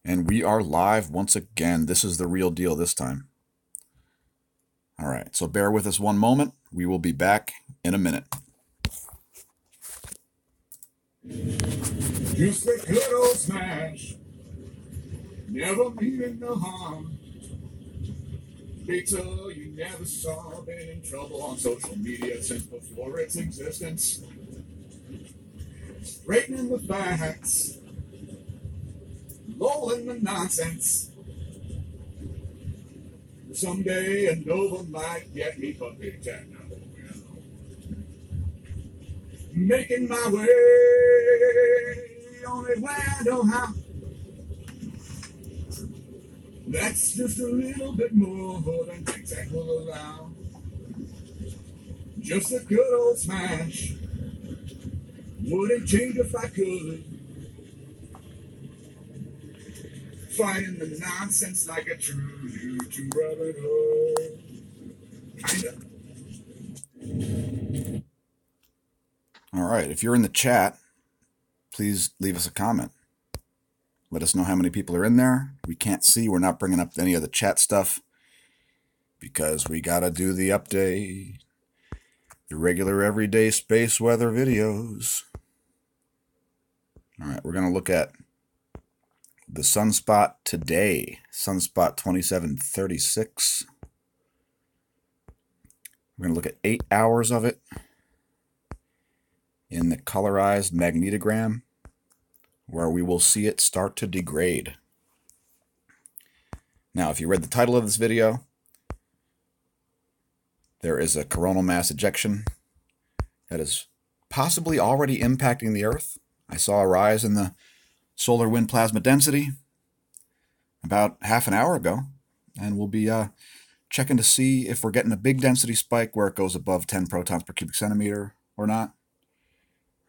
And we are live once again. This is the real deal this time. All right, so bear with us one moment. We will be back in a minute. Just a good old smash, never meaning no harm. Data you never saw, been in trouble on social media since before its existence. Straightening the facts, lulling the nonsense. Someday a Nova might get me for big techno. Making my way, only way I know how. That's just a little bit more than tic-tac will allow. Just a good old smash, wouldn't change if I could. Fighting the nonsense like a true YouTube rabbit hole. Kinda. All right, if you're in the chat, please leave us a comment. Let us know how many people are in there. We can't see. We're not bringing up any of the chat stuff because we got to do the update. The regular everyday space weather videos. All right, we're going to look at the sunspot today. Sunspot 2736. We're going to look at 8 hours of it in the colorized magnetogram, where we will see it start to degrade. Now, if you read the title of this video, there is a coronal mass ejection that is possibly already impacting the Earth. I saw a rise in the solar wind plasma density about half an hour ago, and we'll be checking to see if we're getting a big density spike where it goes above 10 protons per cubic centimeter or not.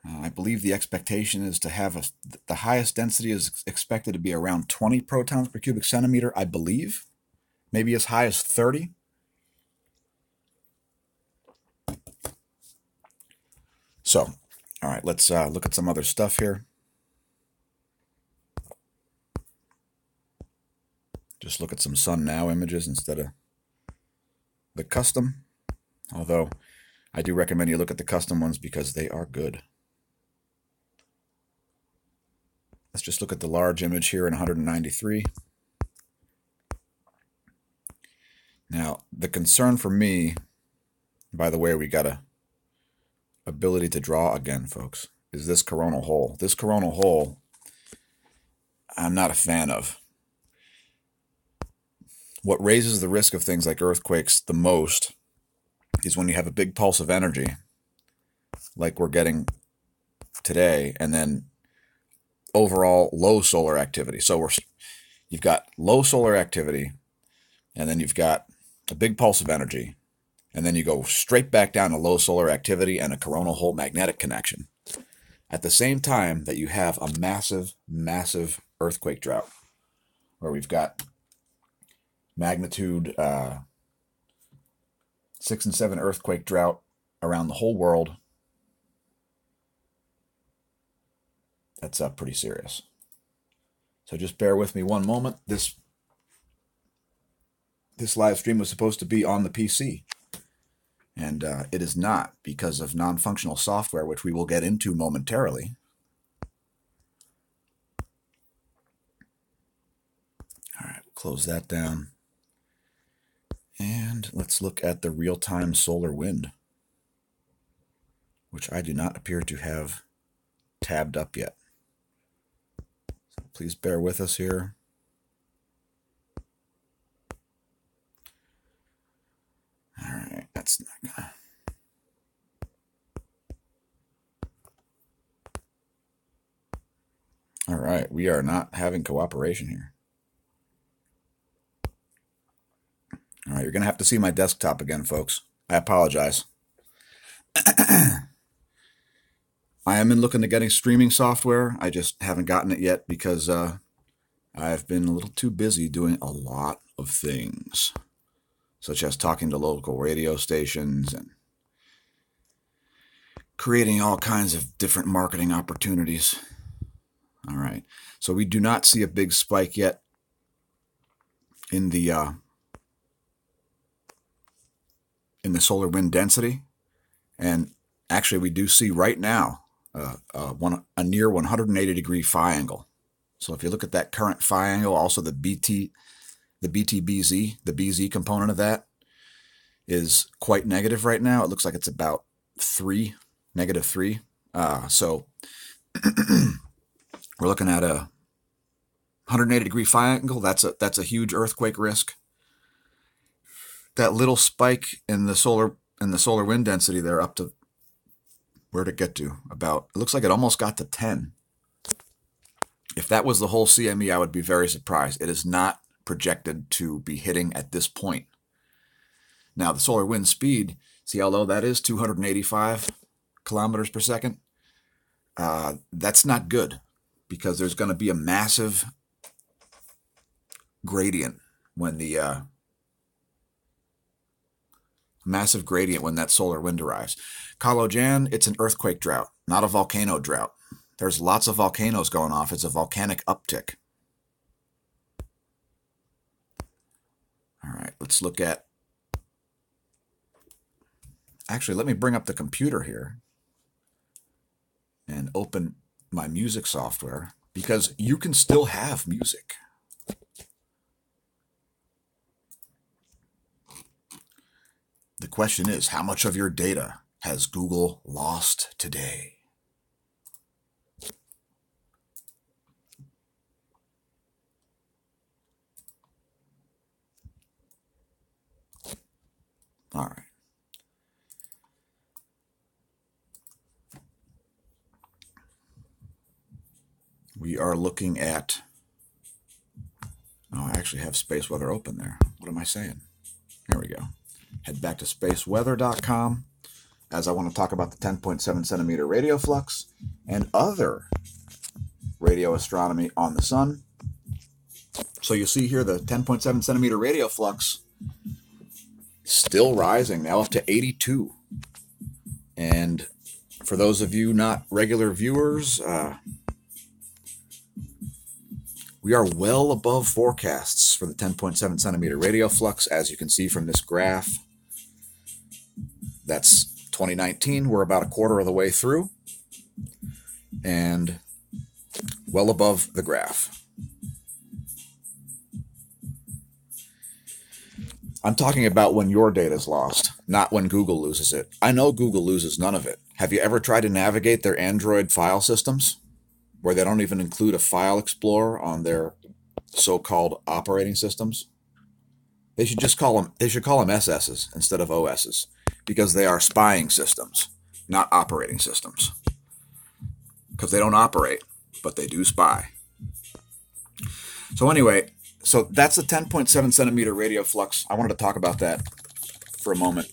I believe the expectation is to have the highest density is expected to be around 20 protons per cubic centimeter, I believe. Maybe as high as 30. So, all right, let's look at some other stuff here. Just look at some sun now images instead of the custom. Although, I do recommend you look at the custom ones because they are good. Let's just look at the large image here in 193. Now, the concern for me, by the way, we got a ability to draw again, folks, is this coronal hole. This coronal hole, I'm not a fan of. What raises the risk of things like earthquakes the most is when you have a big pulse of energy, like we're getting today, and then overall low solar activity. So you've got low solar activity, and then you've got a big pulse of energy, and then you go straight back down to low solar activity and a coronal hole magnetic connection at the same time that you have a massive, massive earthquake drought, where we've got magnitude 6 and 7 earthquake drought around the whole world. That's pretty serious. So just bear with me one moment. This live stream was supposed to be on the PC, and it is not because of non-functional software, which we will get into momentarily. All right, close that down. And let's look at the real-time solar wind, which I do not appear to have tabbed up yet. So please bear with us here. All right, that's not gonna... All right, we are not having cooperation here. All right, you're going to have to see my desktop again, folks. I apologize. I am looking to getting streaming software. I just haven't gotten it yet because I've been a little too busy doing a lot of things, such as talking to local radio stations and creating all kinds of different marketing opportunities. All right. So we do not see a big spike yet in the solar wind density. And actually, we do see right now a near 180-degree phi angle. So if you look at that current phi angle, also the BTBZ, the BZ component of that, is quite negative right now. It looks like it's about -3. So we're looking at a 180-degree phi angle. That's a huge earthquake risk. That little spike in the solar wind density there, up to, where'd it get to? About, it looks like it almost got to 10. If that was the whole CME, I would be very surprised. It is not projected to be hitting at this point. Now, the solar wind speed, see how low that is? 285 kilometers per second. That's not good, because there's going to be a massive gradient when that solar wind arrives. Kalojan, it's an earthquake drought, not a volcano drought. There's lots of volcanoes going off. It's a volcanic uptick. All right, let's look at, actually, let me bring up the computer here and open my music software, because you can still have music. The question is, how much of your data has Google lost today? All right. We are looking at, oh, I actually have space weather open there. What am I saying? Here we go. Head back to spaceweather.com, as I want to talk about the 10.7 centimeter radio flux and other radio astronomy on the sun. So you see here the 10.7 centimeter radio flux still rising, now up to 82. And for those of you not regular viewers, we are well above forecasts for the 10.7 centimeter radio flux, as you can see from this graph. That's 2019. We're about a quarter of the way through, and well above the graph. I'm talking about when your data is lost, not when Google loses it. I know Google loses none of it. Have you ever tried to navigate their Android file systems, where they don't even include a file explorer on their so-called operating systems? They should just call them SSs instead of OSs, because they are spying systems, not operating systems. Because they don't operate, but they do spy. So anyway, so that's the 10.7 centimeter radio flux. I wanted to talk about that for a moment,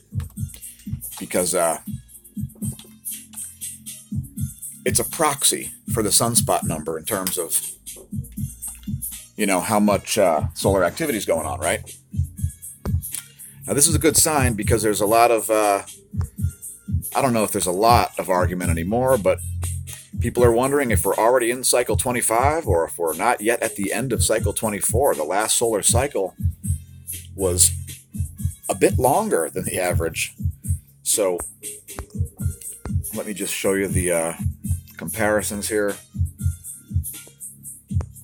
because it's a proxy for the sunspot number in terms of, how much solar activity is going on, right? Now, this is a good sign, because there's a lot of, I don't know if there's a lot of argument anymore, but people are wondering if we're already in cycle 25 or if we're not yet at the end of cycle 24. The last solar cycle was a bit longer than the average. So let me just show you the comparisons here.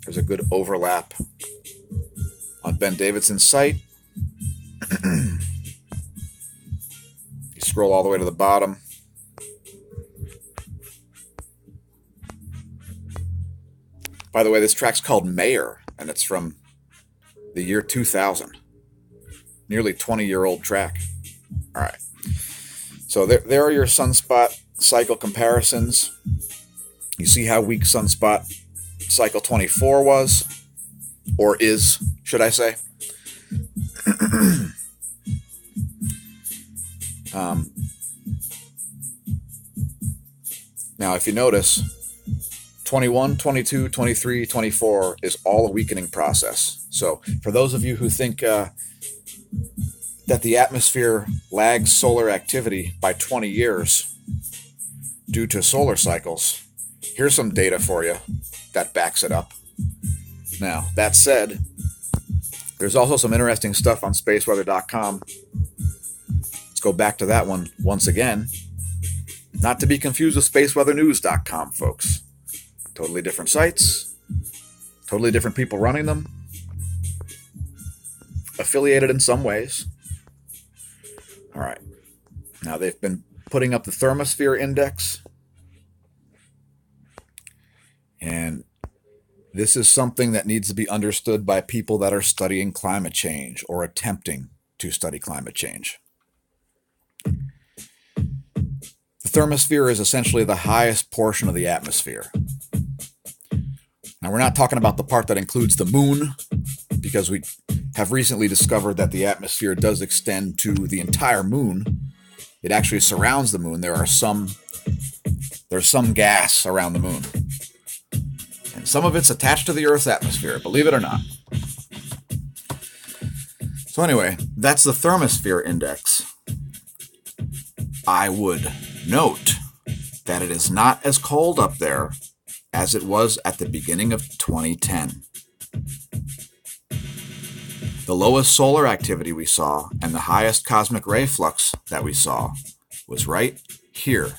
There's a good overlap on Ben Davidson's site. You scroll all the way to the bottom. By the way, this track's called Mayor, and it's from the year 2000. Nearly 20-year-old track. All right. So there are your sunspot cycle comparisons. You see how weak sunspot cycle 24 was, or is, should I say. Now, if you notice, 21, 22, 23, 24 is all a weakening process. So for those of you who think that the atmosphere lags solar activity by 20 years due to solar cycles, here's some data for you. that backs it up. Now, that said, there's also some interesting stuff on spaceweather.com. Let's go back to that one once again. Not to be confused with spaceweathernews.com, folks. Totally different sites, totally different people running them, affiliated in some ways. All right. Now, they've been putting up the thermosphere index. And this is something that needs to be understood by people that are studying climate change or attempting to study climate change. The thermosphere is essentially the highest portion of the atmosphere. Now, we're not talking about the part that includes the moon, because we have recently discovered that the atmosphere does extend to the entire moon. It actually surrounds the moon. There's some gas around the moon. And some of it's attached to the Earth's atmosphere, believe it or not. So anyway, that's the thermosphere index. I would note that it is not as cold up there as it was at the beginning of 2010. The lowest solar activity we saw and the highest cosmic ray flux that we saw was right here.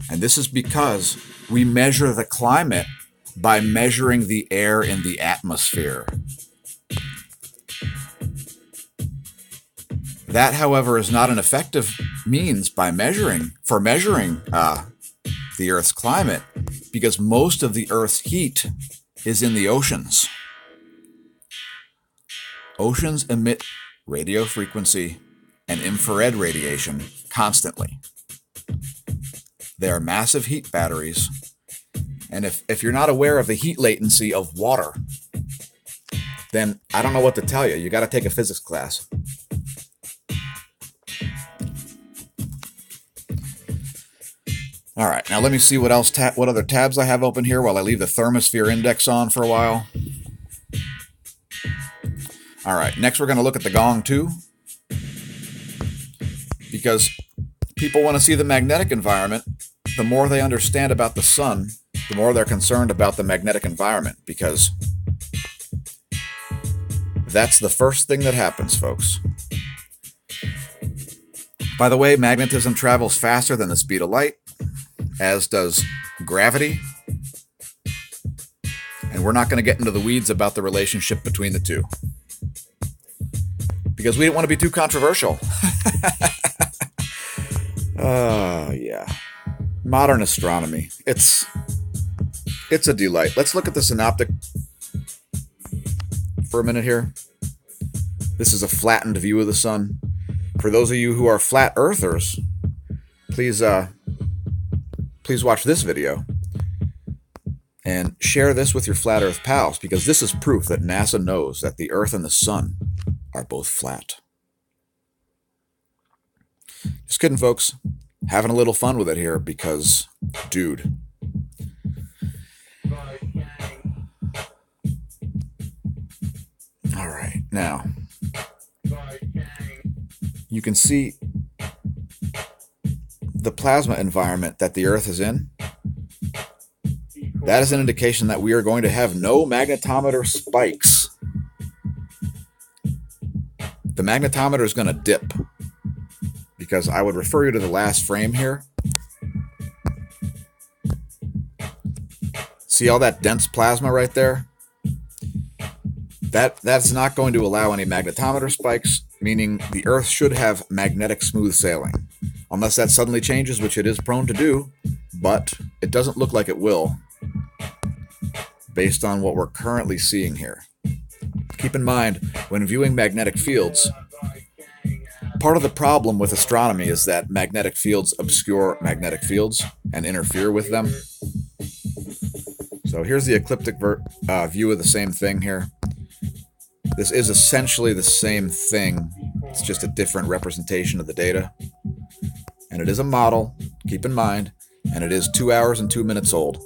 And this is because we measure the climate by measuring the air in the atmosphere. That, however, is not an effective means for measuring the Earth's climate, because most of the Earth's heat is in the oceans. Oceans emit radio frequency and infrared radiation constantly. They are massive heat batteries. And if you're not aware of the heat latency of water, then I don't know what to tell you. You got to take a physics class. All right, now let me see what other tabs I have open here while I leave the thermosphere index on for a while. All right, next we're going to look at the gong 2, because people want to see the magnetic environment. The more they understand about the sun, the more they're concerned about the magnetic environment, because that's the first thing that happens, folks. By the way, magnetism travels faster than the speed of light, as does gravity. And we're not going to get into the weeds about the relationship between the two, because we didn't want to be too controversial. Yeah. Modern astronomy. It's a delight. Let's look at the synoptic for a minute here. This is a flattened view of the sun. For those of you who are flat earthers, please watch this video and share this with your flat earth pals, because this is proof that NASA knows that the Earth and the sun are both flat. Just kidding, folks. Having a little fun with it here because, dude. All right, now you can see the plasma environment that the Earth is in. That is an indication that we are going to have no magnetometer spikes. The magnetometer is going to dip, because I would refer you to the last frame here. See all that dense plasma right there? That's not going to allow any magnetometer spikes, meaning the Earth should have magnetic smooth sailing. Unless that suddenly changes, which it is prone to do, but it doesn't look like it will, based on what we're currently seeing here. Keep in mind, when viewing magnetic fields, part of the problem with astronomy is that magnetic fields obscure magnetic fields and interfere with them. So here's the ecliptic view of the same thing here. This is essentially the same thing. It's just a different representation of the data. And it is a model, keep in mind, and it is 2 hours and 2 minutes old.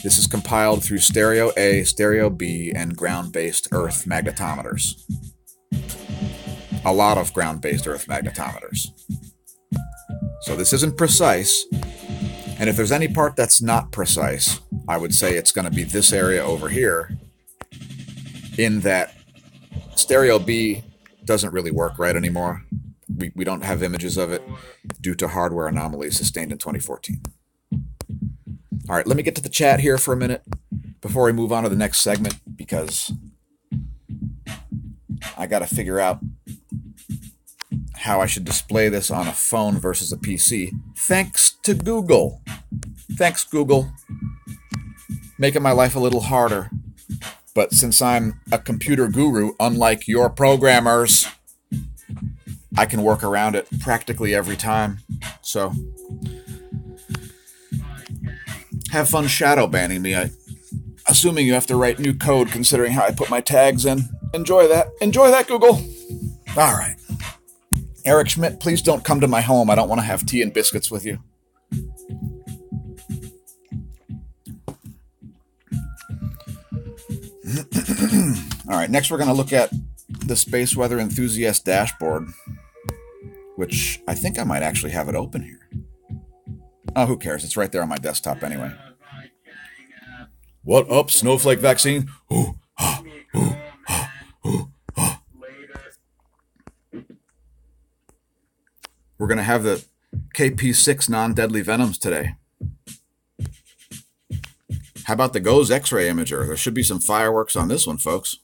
This is compiled through stereo A, stereo B, and ground-based Earth magnetometers. a lot of ground-based Earth magnetometers. So this isn't precise, and if there's any part that's not precise, I would say it's going to be this area over here, in that stereo B doesn't really work right anymore. We don't have images of it due to hardware anomalies sustained in 2014. All right, let me get to the chat here for a minute before we move on to the next segment, because I got to figure out how I should display this on a phone versus a PC. Thanks to Google. Thanks, Google. Making my life a little harder. But since I'm a computer guru, unlike your programmers, I can work around it practically every time. So, have fun shadow banning me. Assuming you have to write new code considering how I put my tags in. Enjoy that. Enjoy that, Google. All right. Eric Schmidt, please don't come to my home. I don't want to have tea and biscuits with you. All right, next we're going to look at the Space Weather Enthusiast dashboard, which I think I might actually have it open here. Oh, who cares? It's right there on my desktop anyway. What up, snowflake vaccine? Ooh, ah, ooh, ah, ooh, ah. We're going to have the KP6 non-deadly venoms today. How about the GOES X-ray imager? There should be some fireworks on this one, folks.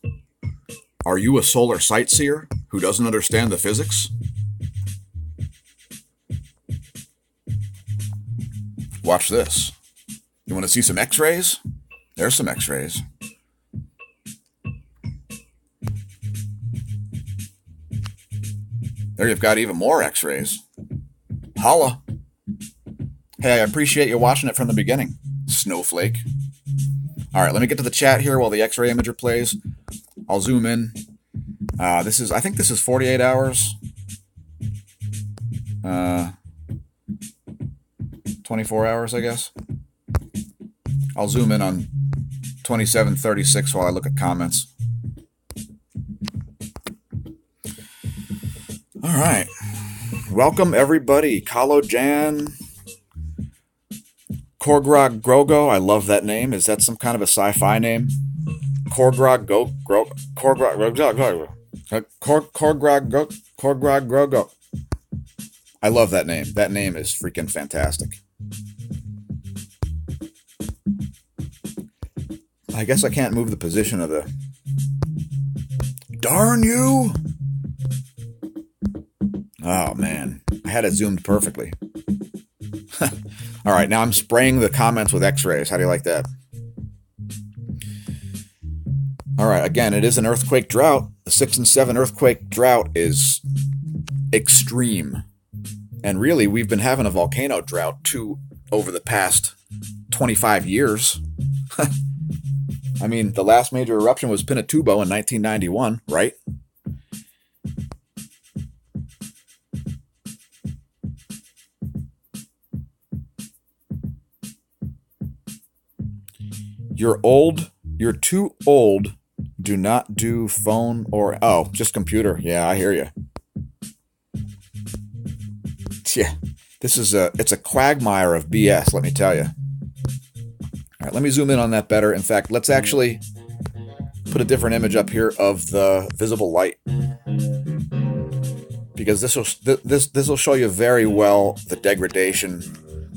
Are you a solar sightseer who doesn't understand the physics? Watch this. You want to see some X-rays? There's some X-rays. There you've got even more X-rays. Holla. Hey, I appreciate you watching it from the beginning, snowflake. All right, let me get to the chat here while the X-ray imager plays. I'll zoom in. I think this is 48 hours. 24 hours, I guess. I'll zoom in on 2736 while I look at comments. All right. Welcome, everybody. Kalo Jan. Korgrog Grogo. I love that name. Is that some kind of a sci-fi name? Korgrog Grogo. I love that name. That name is freaking fantastic. I guess I can't move the position of the... Darn you! Oh, man. I had it zoomed perfectly. All right, now I'm spraying the comments with X-rays. How do you like that? All right, again, it is an earthquake drought. The 6 and 7 earthquake drought is extreme. And really, we've been having a volcano drought, too, over the past 25 years. I mean, the last major eruption was Pinatubo in 1991, right? You're old. You're too old. Do not do phone or... Oh, just computer. Yeah, I hear you. Yeah, it's a quagmire of BS, let me tell you. All right, let me zoom in on that better. In fact, let's actually put a different image up here of the visible light, because this will show you very well the degradation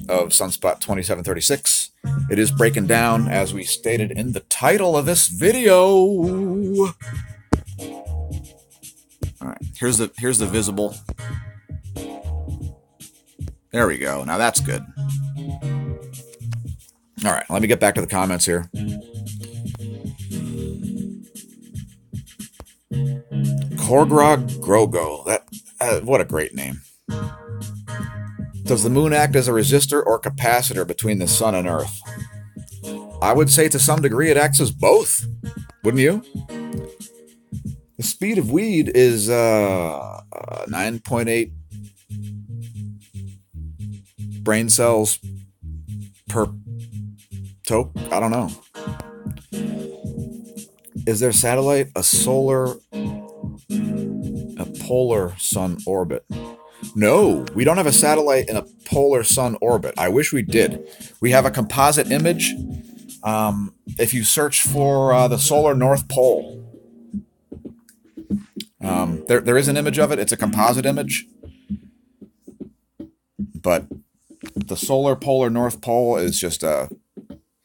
of sunspot 2736. It is breaking down, as we stated in the title of this video. All right, here's the visible. There we go. Now that's good. All right, let me get back to the comments here. Korgrog Grogo. What a great name. Does the moon act as a resistor or capacitor between the sun and Earth? I would say to some degree it acts as both. Wouldn't you? The speed of weed is 9.8 brain cells per toke. I don't know. Is there satellite, a polar sun orbit. No, we don't have a satellite in a polar sun orbit. I wish we did. We have a composite image. If you search for the solar North Pole, there is an image of it. It's a composite image. But the solar polar North Pole is just a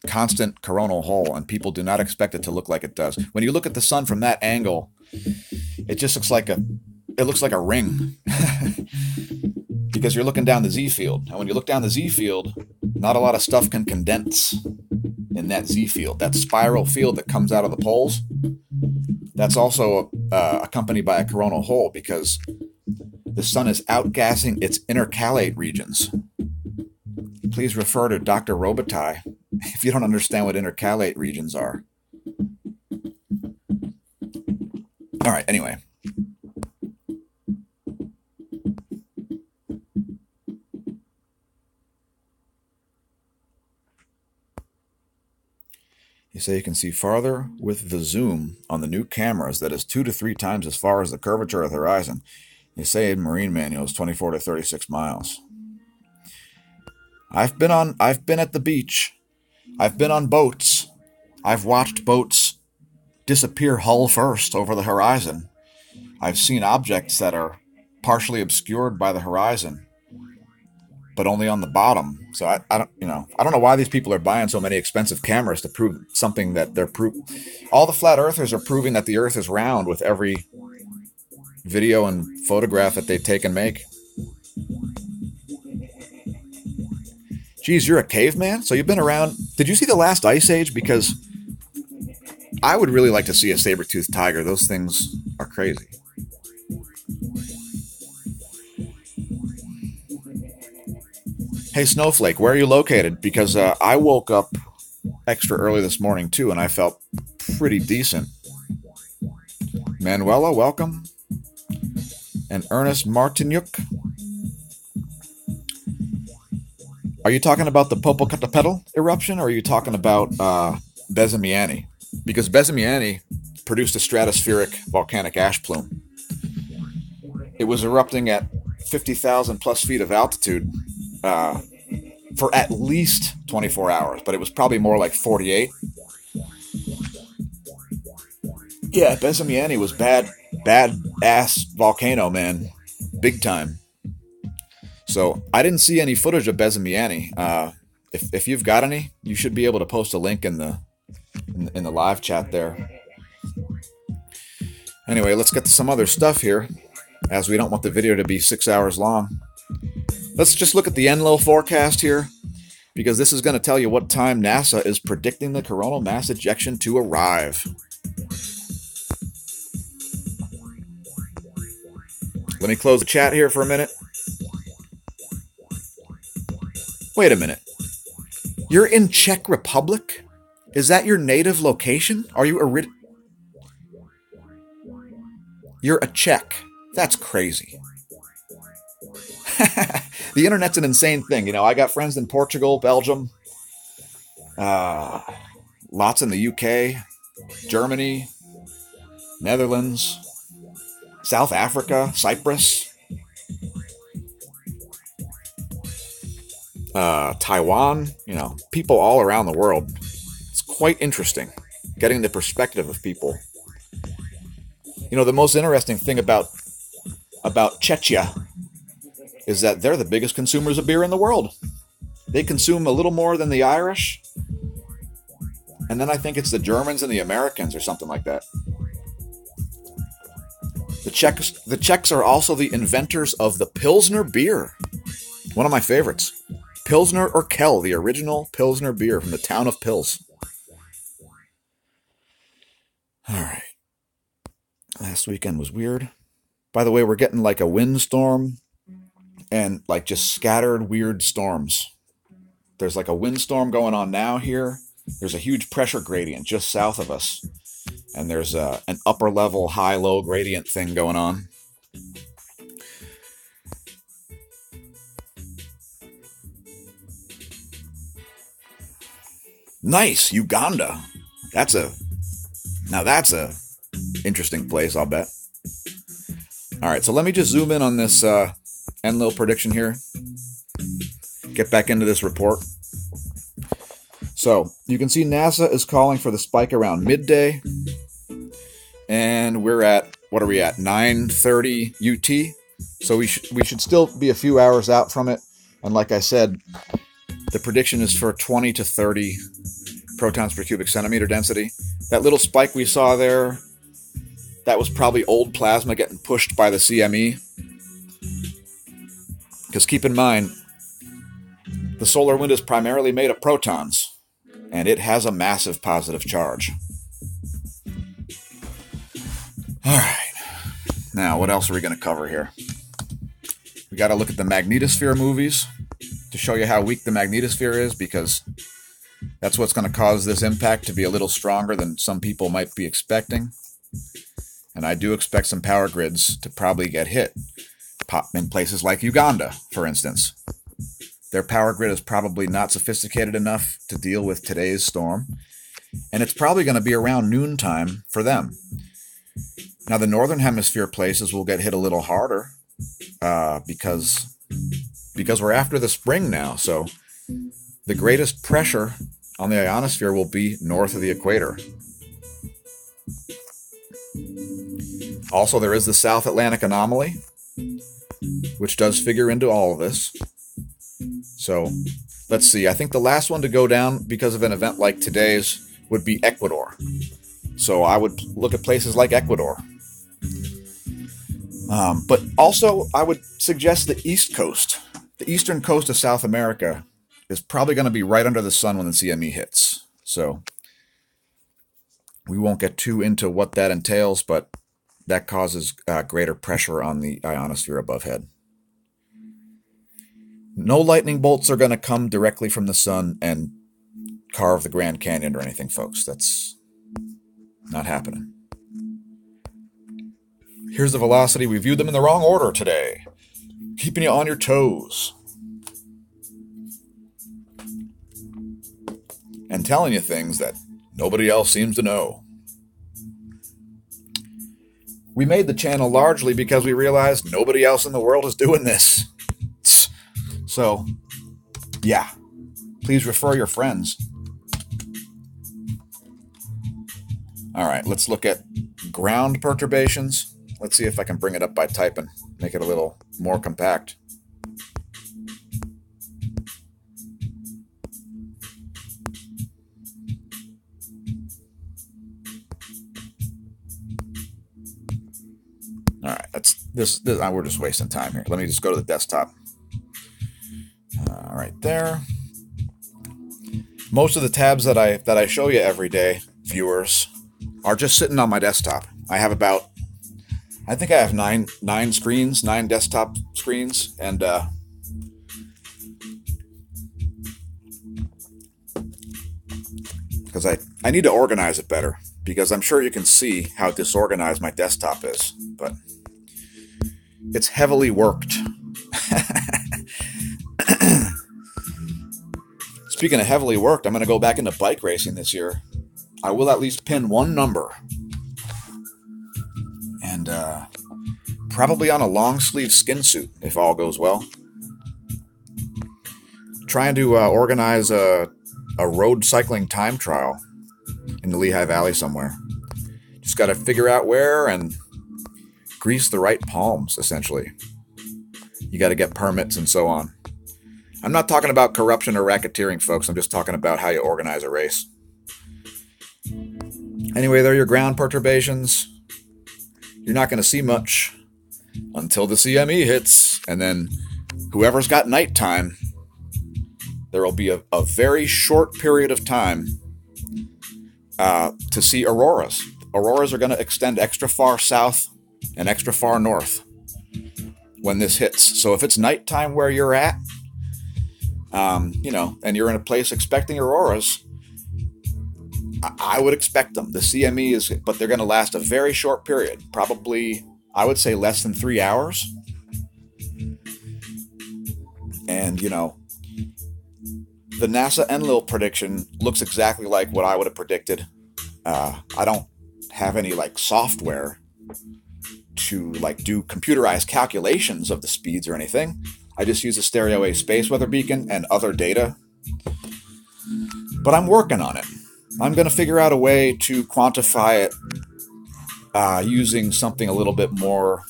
constant coronal hole, and people do not expect it to look like it does. When you look at the sun from that angle, it just looks like a ring. Because you're looking down the Z field. And when you look down the Z field, not a lot of stuff can condense in that Z field. That spiral field that comes out of the poles, that's also accompanied by a coronal hole because the sun is outgassing its intercalate regions. Please refer to Dr. Robitaille if you don't understand what intercalate regions are. All right, anyway. You say you can see farther with the zoom on the new cameras that is 2 to 3 times as far as the curvature of the horizon. You say in marine manuals 24 to 36 miles. I've been at the beach. I've been on boats. I've watched boats disappear hull first over the horizon. I've seen objects that are partially obscured by the horizon, but only on the bottom. So I don't know why these people are buying so many expensive cameras to prove something that they're all the flat earthers are proving that the earth is round with every video and photograph that they take and make. Geez, you're a caveman? So you've been around. Did you see the last ice age? Because I would really like to see a saber-toothed tiger. Those things are crazy. Hey, Snowflake, where are you located? Because I woke up extra early this morning, too, and I felt pretty decent. Manuela, welcome. And Ernest Martinyuk. Are you talking about the Popocatépetl eruption, or are you talking about Bezimiani? Because Bezimiani produced a stratospheric volcanic ash plume. It was erupting at 50,000 plus feet of altitude for at least 24 hours, but it was probably more like 48. Yeah, Bezimiani was bad ass volcano, man. Big time. So I didn't see any footage of Bezimiani. If you've got any, you should be able to post a link in the live chat there. Anyway, let's get to some other stuff here, as we don't want the video to be 6 hours long. Let's just look at the Enlil forecast here, because this is going to tell you what time NASA is predicting the coronal mass ejection to arrive. Let me close the chat here for a minute. Wait a minute. You're in Czech Republic? Is that your native location? Are you You're a Czech. That's crazy. The internet's an insane thing. You know, I got friends in Portugal, Belgium, lots in the UK, Germany, Netherlands, South Africa, Cyprus, Taiwan, people all around the world. It's quite interesting getting the perspective of people. The most interesting thing about Czechia is that they're the biggest consumers of beer in the world. They consume a little more than the Irish. And then I think it's the Germans and the Americans or something like that. The Czechs are also the inventors of the Pilsner beer. One of my favorites. Pilsner or Kel, the original Pilsner beer from the town of Pils. All right. Last weekend was weird. By the way, we're getting like a windstorm and like just scattered weird storms. There's like a windstorm going on now here. There's a huge pressure gradient just south of us. And there's an upper level high-low gradient thing going on. Nice, Uganda. That's a interesting place, I'll bet. All right, so let me just zoom in on this Enlil prediction here. Get back into this report. So you can see NASA is calling for the spike around midday, and we're at, what are we at, 9:30 UT? So we should still be a few hours out from it. And like I said, the prediction is for 20 to 30 protons per cubic centimeter density. That little spike we saw there, that was probably old plasma getting pushed by the CME. Because keep in mind, the solar wind is primarily made of protons, and it has a massive positive charge. All right. Now, what else are we going to cover here? We got to look at the magnetosphere movies to show you how weak the magnetosphere is, because that's what's going to cause this impact to be a little stronger than some people might be expecting. And I do expect some power grids to probably get hit. In places like Uganda, for instance. Their power grid is probably not sophisticated enough to deal with today's storm, and it's probably going to be around noontime for them. Now, the northern hemisphere places will get hit a little harder because we're after the spring now, so the greatest pressure on the ionosphere will be north of the equator. Also, there is the South Atlantic anomaly, which does figure into all of this. So, let's see. I think the last one to go down because of an event like today's would be Ecuador. So I would look at places like Ecuador. But also, I would suggest the East Coast. The eastern coast of South America is probably going to be right under the sun when the CME hits. So, we won't get too into what that entails, but that causes greater pressure on the ionosphere above head. No lightning bolts are going to come directly from the sun and carve the Grand Canyon or anything, folks. That's not happening. Here's the velocity. We viewed them in the wrong order today. Keeping you on your toes. And telling you things that nobody else seems to know. We made the channel largely because we realized nobody else in the world is doing this. So, yeah, please refer your friends. All right, let's look at ground perturbations. Let's see if I can bring it up by typing, make it a little more compact. All right, we're just wasting time here. Let me just go to the desktop. Right there. Most of the tabs that I show you every day, viewers, are just sitting on my desktop. I think I have nine screens, 9 desktop screens, and because I need to organize it better, because I'm sure you can see how disorganized my desktop is, but it's heavily worked. Speaking of heavily worked, I'm going to go back into bike racing this year. I will at least pin one number. And probably on a long sleeve skin suit, if all goes well. Trying to organize a road cycling time trial in the Lehigh Valley somewhere. Just got to figure out where and grease the right palms, essentially. You got to get permits and so on. I'm not talking about corruption or racketeering, folks. I'm just talking about how you organize a race. Anyway, there are your ground perturbations. You're not going to see much until the CME hits. And then whoever's got nighttime, there will be a very short period of time to see auroras. Auroras are going to extend extra far south and extra far north when this hits. So if it's nighttime where you're at, and you're in a place expecting auroras, I would expect them. The CME but they're going to last a very short period, probably, I would say, less than 3 hours. And, the NASA Enlil prediction looks exactly like what I would have predicted. I don't have any, software to like do computerized calculations of the speeds or anything. I just use a stereo A space weather beacon and other data. But I'm working on it. I'm going to figure out a way to quantify it using something a little bit more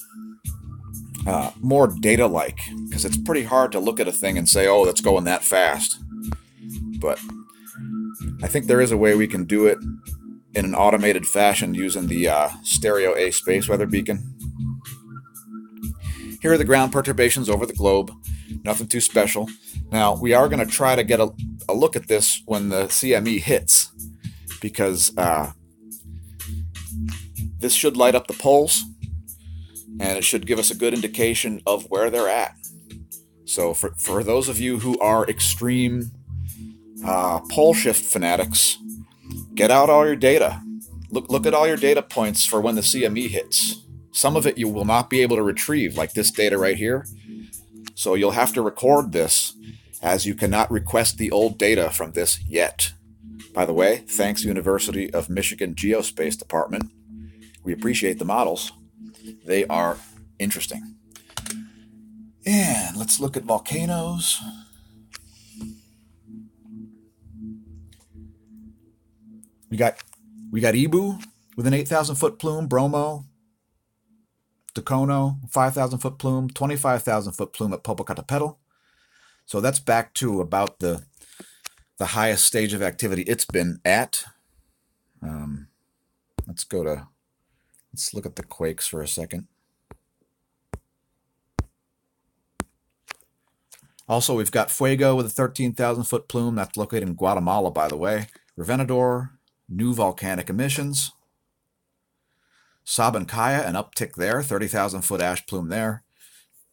data-like, because it's pretty hard to look at a thing and say, oh, that's going that fast. But I think there is a way we can do it in an automated fashion using the stereo A space weather beacon. Here are the ground perturbations over the globe. Nothing too special. Now, we are going to try to get a look at this when the CME hits, because this should light up the poles, and it should give us a good indication of where they're at. So for those of you who are extreme pole shift fanatics, get out all your data. Look at all your data points for when the CME hits. Some of it you will not be able to retrieve, like this data right here. So you'll have to record this, as you cannot request the old data from this yet. By the way, thanks University of Michigan Geospace Department. We appreciate the models. They are interesting. And let's look at volcanoes. We got Ibu with an 8,000 foot plume, Bromo, Dacono, 5,000 foot plume, 25,000 foot plume at Popocatépetl. So that's back to about the highest stage of activity it's been at. Let's look at the quakes for a second. Also, we've got Fuego with a 13,000 foot plume. That's located in Guatemala, by the way. Revenador, new volcanic emissions. Sabancaya, an uptick there, 30,000 foot ash plume there.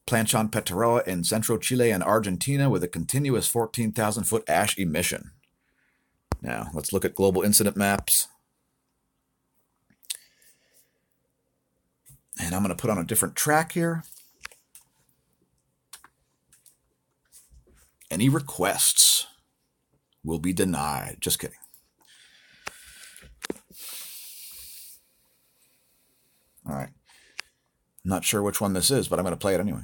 Planchon Peteroa in central Chile and Argentina with a continuous 14,000 foot ash emission. Now, let's look at global incident maps. And I'm going to put on a different track here. Any requests will be denied. Just kidding. All right. I'm not sure which one this is, but I'm going to play it anyway.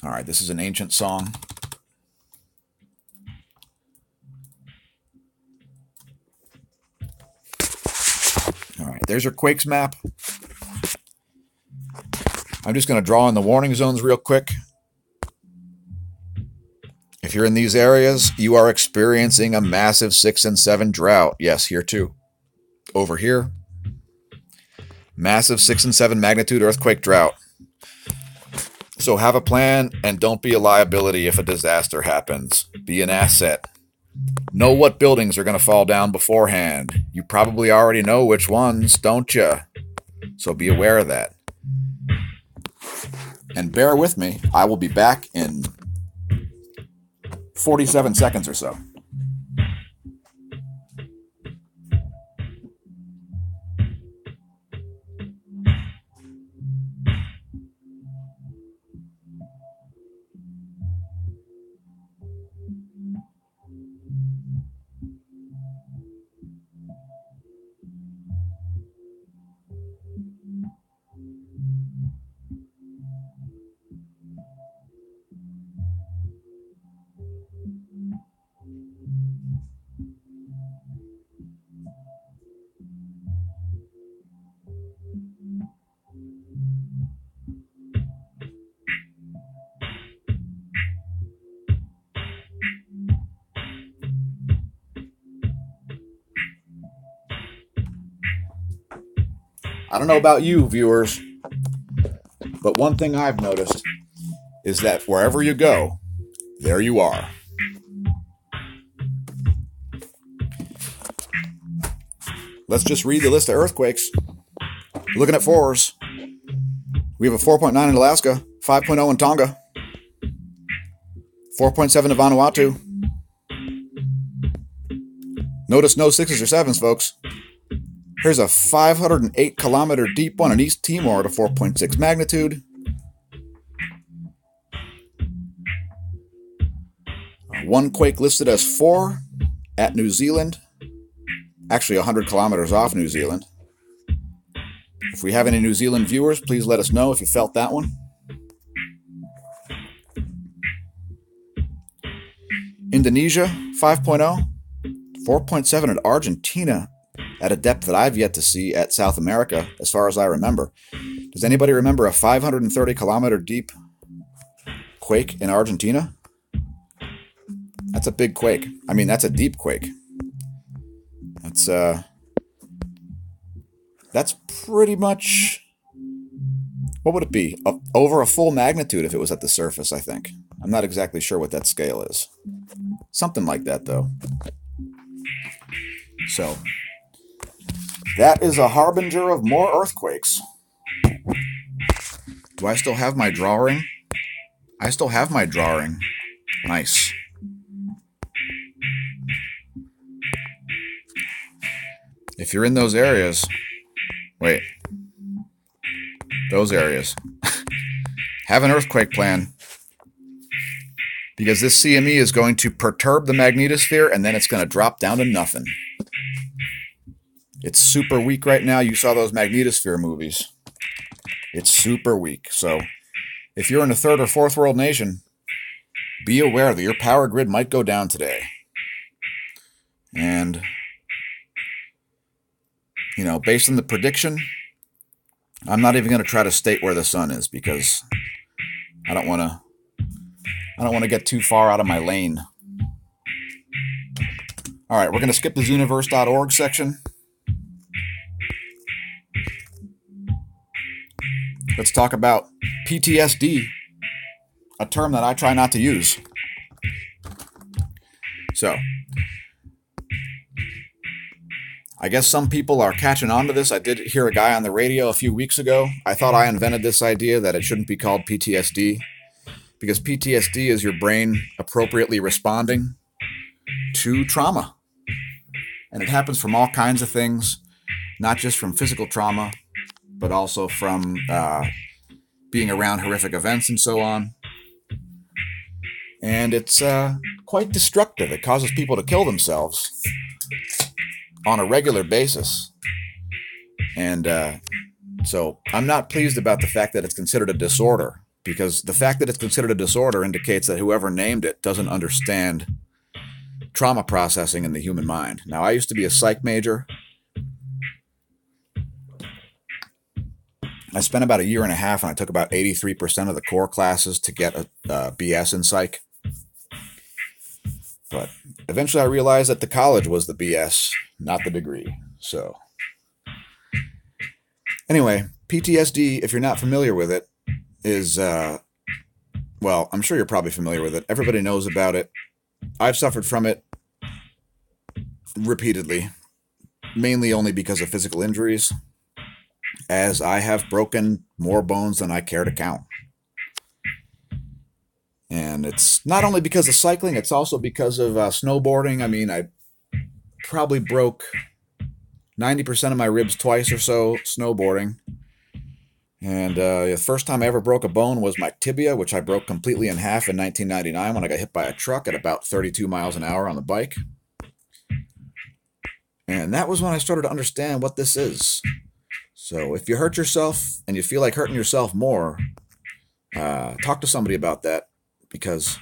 All right, this is an ancient song. All right, there's your quakes map. I'm just going to draw in the warning zones real quick. If you're in these areas, you are experiencing a massive 6 and 7 drought. Yes, here too. Over here. Massive 6 and 7 magnitude earthquake drought. So have a plan and don't be a liability if a disaster happens. Be an asset. Know what buildings are going to fall down beforehand. You probably already know which ones, don't you? So be aware of that. And bear with me. I will be back in 47 seconds or so. I don't know about you, viewers, but one thing I've noticed is that wherever you go, there you are. Let's just read the list of earthquakes. Looking at 4s. We have a 4.9 in Alaska, 5.0 in Tonga, 4.7 in Vanuatu. Notice no 6s or 7s, folks. Here's a 508 kilometer deep one in East Timor at a 4.6 magnitude. One quake listed as 4 at New Zealand. Actually 100 kilometers off New Zealand. If we have any New Zealand viewers, please let us know if you felt that one. Indonesia, 5.0. 4.7 at Argentina at a depth that I've yet to see at South America, as far as I remember. Does anybody remember a 530 kilometer deep quake in Argentina? That's a big quake. I mean, that's a deep quake. That's pretty much, what would it be? Over a full magnitude if it was at the surface, I think. I'm not exactly sure what that scale is. Something like that, though. So, that is a harbinger of more earthquakes. Do I still have my drawing? I still have my drawing. Nice. If you're in those areas, wait, those areas, have an earthquake plan, because this CME is going to perturb the magnetosphere and then it's going to drop down to nothing. It's super weak right now. You saw those magnetosphere movies. It's super weak. So if you're in a third or fourth world nation, be aware that your power grid might go down today. And, you know, based on the prediction, I'm not even going to try to state where the sun is, because I don't want to get too far out of my lane. All right, we're going to skip the zooniverse.org section. Let's talk about PTSD, a term that I try not to use. So, I guess some people are catching on to this. I did hear a guy on the radio a few weeks ago. I thought I invented this idea that it shouldn't be called PTSD, because PTSD is your brain appropriately responding to trauma. And it happens from all kinds of things, not just from physical trauma, but also from being around horrific events and so on. And it's quite destructive. It causes people to kill themselves on a regular basis. And so I'm not pleased about the fact that it's considered a disorder, because the fact that it's considered a disorder indicates that whoever named it doesn't understand trauma processing in the human mind. Now, I used to be a psych major. I spent about a year and a half, and I took about 83% of the core classes to get a BS in psych. But eventually I realized that the college was the BS, not the degree. So anyway, PTSD, if you're not familiar with it, is, well, I'm sure you're probably familiar with it. Everybody knows about it. I've suffered from it repeatedly, mainly only because of physical injuries, as I have broken more bones than I care to count. And it's not only because of cycling, it's also because of snowboarding. I mean, I probably broke 90% of my ribs twice or so snowboarding. And the first time I ever broke a bone was my tibia, which I broke completely in half in 1999 when I got hit by a truck at about 32 miles an hour on the bike. And that was when I started to understand what this is. So if you hurt yourself and you feel like hurting yourself more, talk to somebody about that, because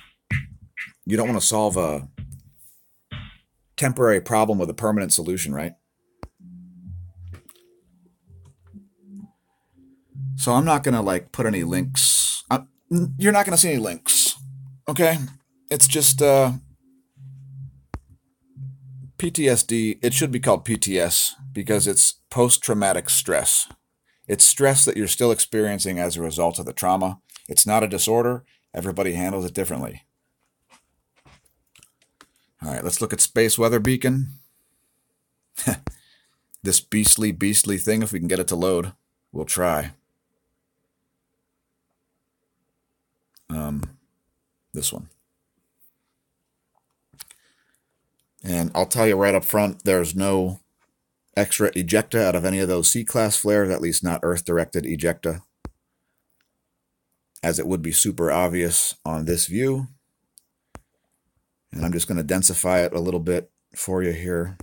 you don't want to solve a temporary problem with a permanent solution, right? So I'm not going to put any links. You're not going to see any links. Okay? It's just PTSD. It should be called PTS because it's post-traumatic stress. It's stress that you're still experiencing as a result of the trauma. It's not a disorder. Everybody handles it differently. All right, let's look at Space Weather Beacon. This beastly thing, if we can get it to load, we'll try. This one. And I'll tell you right up front, there's no extra ejecta out of any of those C-class flares, at least not Earth-directed ejecta, as it would be super obvious on this view. And I'm just going to densify it a little bit for you here.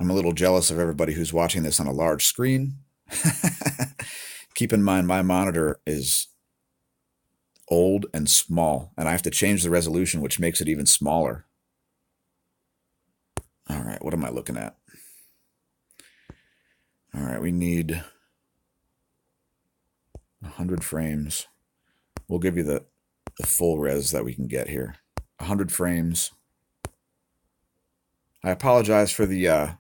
I'm a little jealous of everybody who's watching this on a large screen. Keep in mind, my monitor is old and small, and I have to change the resolution, which makes it even smaller. All right, what am I looking at? All right, we need 100 frames. We'll give you the full res that we can get here. 100 frames. I apologize for the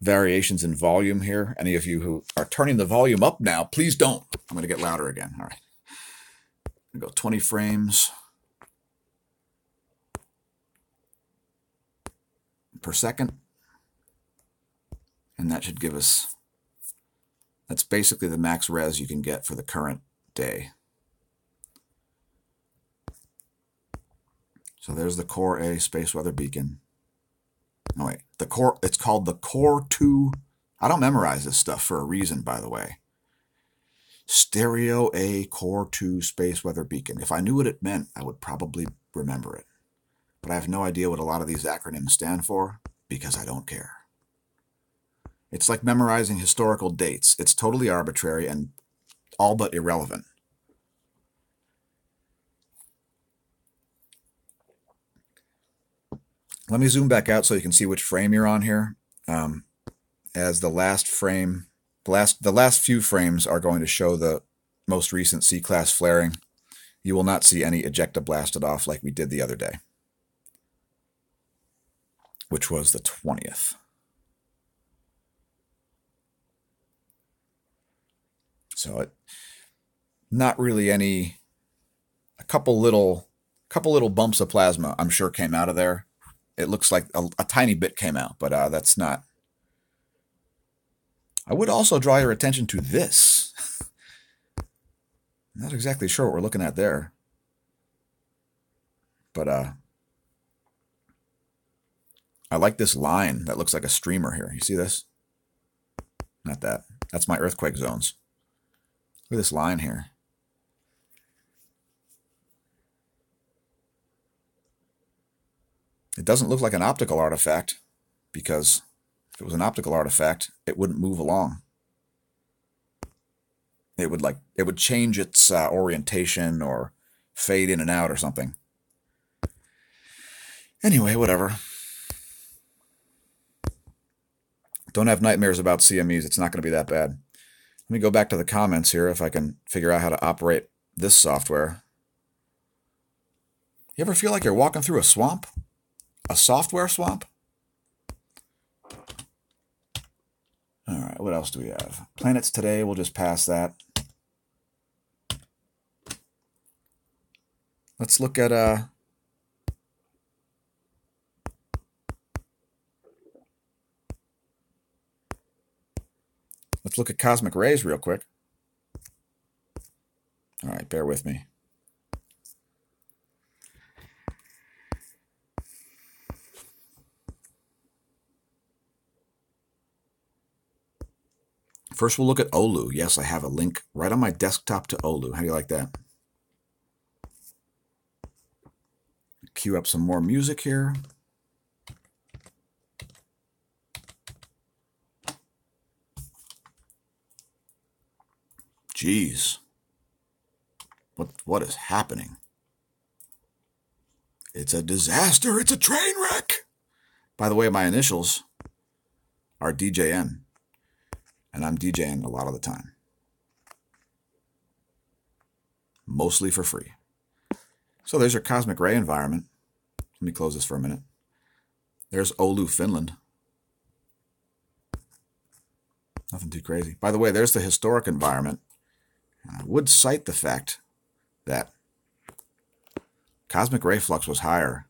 variations in volume here. Any of you who are turning the volume up now, please don't. I'm going to get louder again. All right. I'm going to go 20 frames per second. And that should give us, that's basically the max res you can get for the current day. So there's the Core A space weather beacon. Oh wait, the Core, it's called the Core 2. I don't memorize this stuff for a reason, by the way. Stereo A Core 2 space weather beacon. If I knew what it meant, I would probably remember it. But I have no idea what a lot of these acronyms stand for because I don't care. It's like memorizing historical dates. It's totally arbitrary and all but irrelevant. Let me zoom back out so you can see which frame you're on here. As the last frame, the last few frames are going to show the most recent C-class flaring. You will not see any ejecta blasted off like we did the other day, which was the 20th. So not really any, a couple little bumps of plasma I'm sure came out of there. It looks like a tiny bit came out, but that's not. I would also draw your attention to this. I'm not exactly sure what we're looking at there. But I like this line that looks like a streamer here. You see this? Not that. That's my earthquake zones. Look at this line here. It doesn't look like an optical artifact because if it was an optical artifact, it wouldn't move along. It would change its orientation or fade in and out or something. Anyway, whatever. Don't have nightmares about CMEs. It's not going to be that bad. Let me go back to the comments here if I can figure out how to operate this software. You ever feel like you're walking through a swamp? A software swamp? All right, what else do we have? Planets today, we'll just pass that. Let's look at let's look at cosmic rays real quick. All right, bear with me. First, we'll look at OLU. Yes, I have a link right on my desktop to OLU. How do you like that? Cue up some more music here. Jeez. What is happening? It's a disaster. It's a train wreck. By the way, my initials are DJN. And I'm DJing a lot of the time. Mostly for free. So there's your cosmic ray environment. Let me close this for a minute. There's Oulu, Finland. Nothing too crazy. By the way, there's the historic environment. I would cite the fact that cosmic ray flux was higher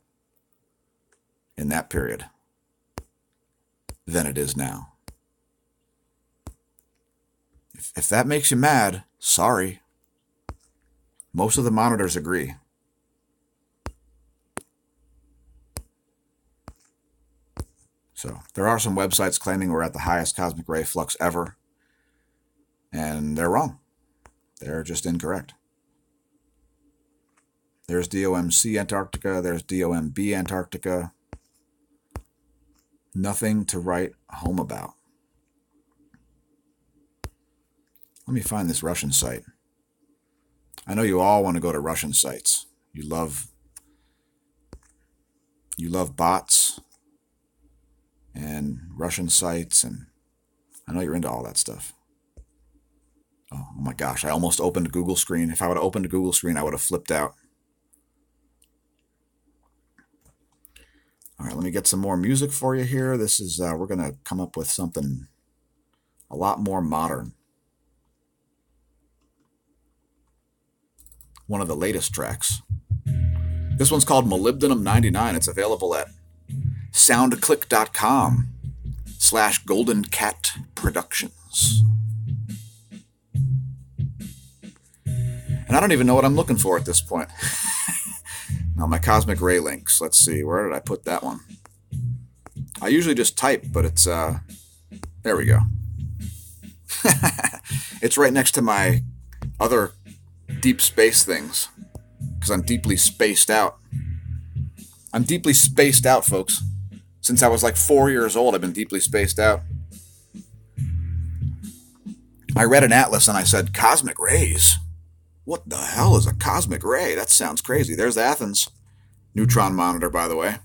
in that period than it is now. If that makes you mad, sorry. Most of the monitors agree. So there are some websites claiming we're at the highest cosmic ray flux ever. And they're wrong. They're just incorrect. There's DOMC Antarctica. There's DOMB Antarctica. Nothing to write home about. Let me find this Russian site. I know you all want to go to Russian sites. You love bots and Russian sites, and I know you're into all that stuff. Oh my gosh, I almost opened a Google screen. If I would have opened a Google screen, I would have flipped out. All right, let me get some more music for you here. This is, we're going to come up with something a lot more modern. One of the latest tracks. This one's called Molybdenum 99. It's available at soundclick.com/Golden Cat Productions. And I don't even know what I'm looking for at this point. Now, my cosmic ray links. Let's see. Where did I put that one? I usually just type, but it's, there we go. It's right next to my other deep space things, because I'm deeply spaced out. I'm deeply spaced out, folks. Since I was like 4 years old, I've been deeply spaced out. I read an atlas and I said, cosmic rays? What the hell is a cosmic ray? That sounds crazy. There's Athens. Neutron monitor, by the way.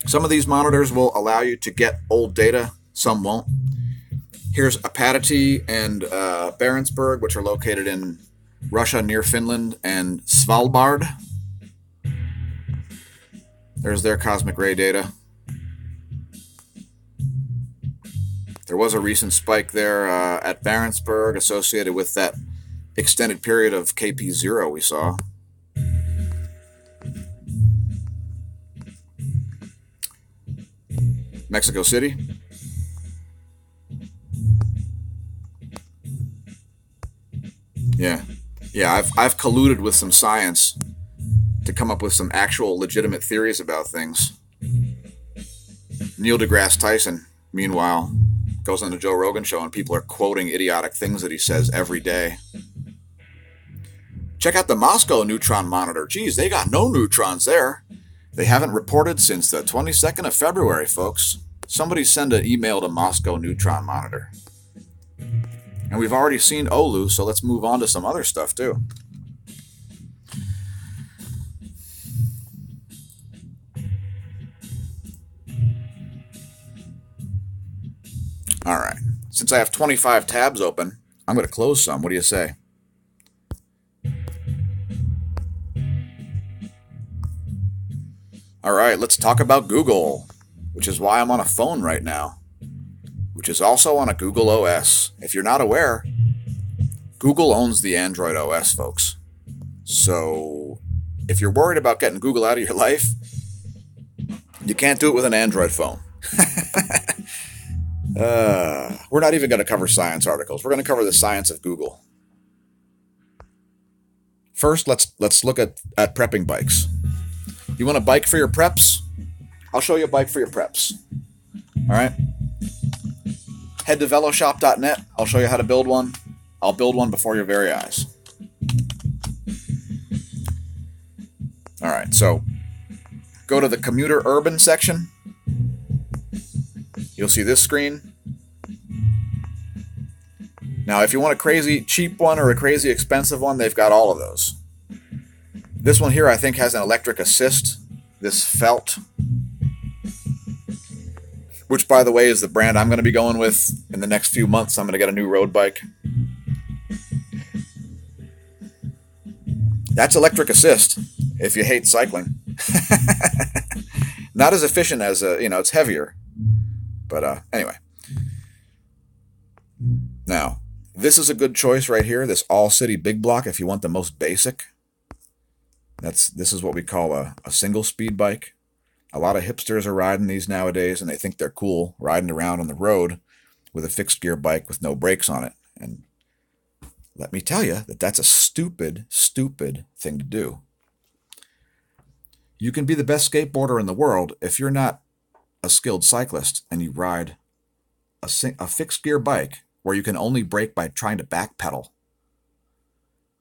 Some of these monitors will allow you to get old data. Some won't. Here's Apatity and Barentsburg, which are located in Russia near Finland, and Svalbard. There's their cosmic ray data. There was a recent spike there at Barentsburg associated with that extended period of KP0 we saw. Mexico City. Yeah, I've colluded with some science to come up with some actual legitimate theories about things. Neil deGrasse Tyson, meanwhile, goes on the Joe Rogan show and people are quoting idiotic things that he says every day. Check out the Moscow neutron monitor. Geez, they got no neutrons there. They haven't reported since the 22nd of February, folks. Somebody send an email to Moscow neutron monitor. And we've already seen Oulu, so let's move on to some other stuff too. All right. Since I have 25 tabs open, I'm going to close some. What do you say? All right, let's talk about Google, which is why I'm on a phone right now, which is also on a Google OS. If you're not aware, Google owns the Android OS, folks. So if you're worried about getting Google out of your life, you can't do it with an Android phone. We're not even going to cover science articles. We're going to cover the science of Google. First, let's look at prepping bikes. You want a bike for your preps? I'll show you a bike for your preps. All right? Head to veloshop.net. I'll show you how to build one. I'll build one before your very eyes. All right, so go to the commuter urban section. You'll see this screen. Now, if you want a crazy cheap one or a crazy expensive one, they've got all of those. This one here, I think, has an electric assist. This Felt, which, by the way, is the brand I'm going to be going with in the next few months. I'm going to get a new road bike. That's electric assist if you hate cycling. Not as efficient as, it's heavier. But anyway. Now, this is a good choice right here, this all-city big block, if you want the most basic. This is what we call a single-speed bike. A lot of hipsters are riding these nowadays, and they think they're cool, riding around on the road with a fixed-gear bike with no brakes on it. And let me tell you that that's a stupid, stupid thing to do. You can be the best skateboarder in the world if you're not a skilled cyclist and you ride a fixed-gear bike where you can only brake by trying to backpedal,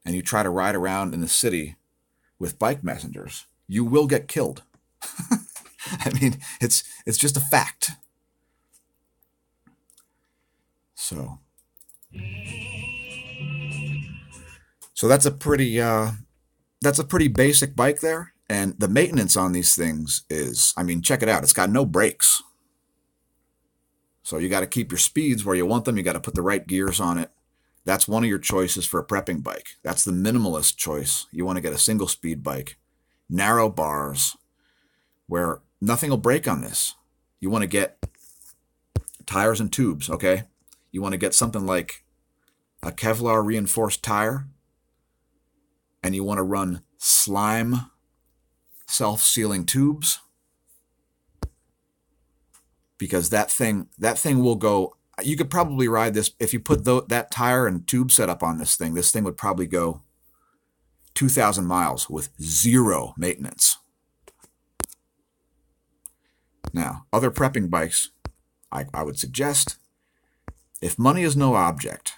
and you try to ride around in the city with bike messengers. You will get killed. I mean, it's just a fact. So that's a pretty basic bike there. And the maintenance on these things is, I mean, check it out. It's got no brakes. So you got to keep your speeds where you want them. You got to put the right gears on it. That's one of your choices for a prepping bike. That's the minimalist choice. You want to get a single speed bike, narrow bars, where nothing will break on this. You want to get tires and tubes, okay? You want to get something like a Kevlar reinforced tire, and you want to run slime self-sealing tubes, because that thing will go. You could probably ride this if you put that tire and tube setup on this thing. This thing would probably go 2,000 miles with zero maintenance. Now, other prepping bikes, I would suggest, if money is no object,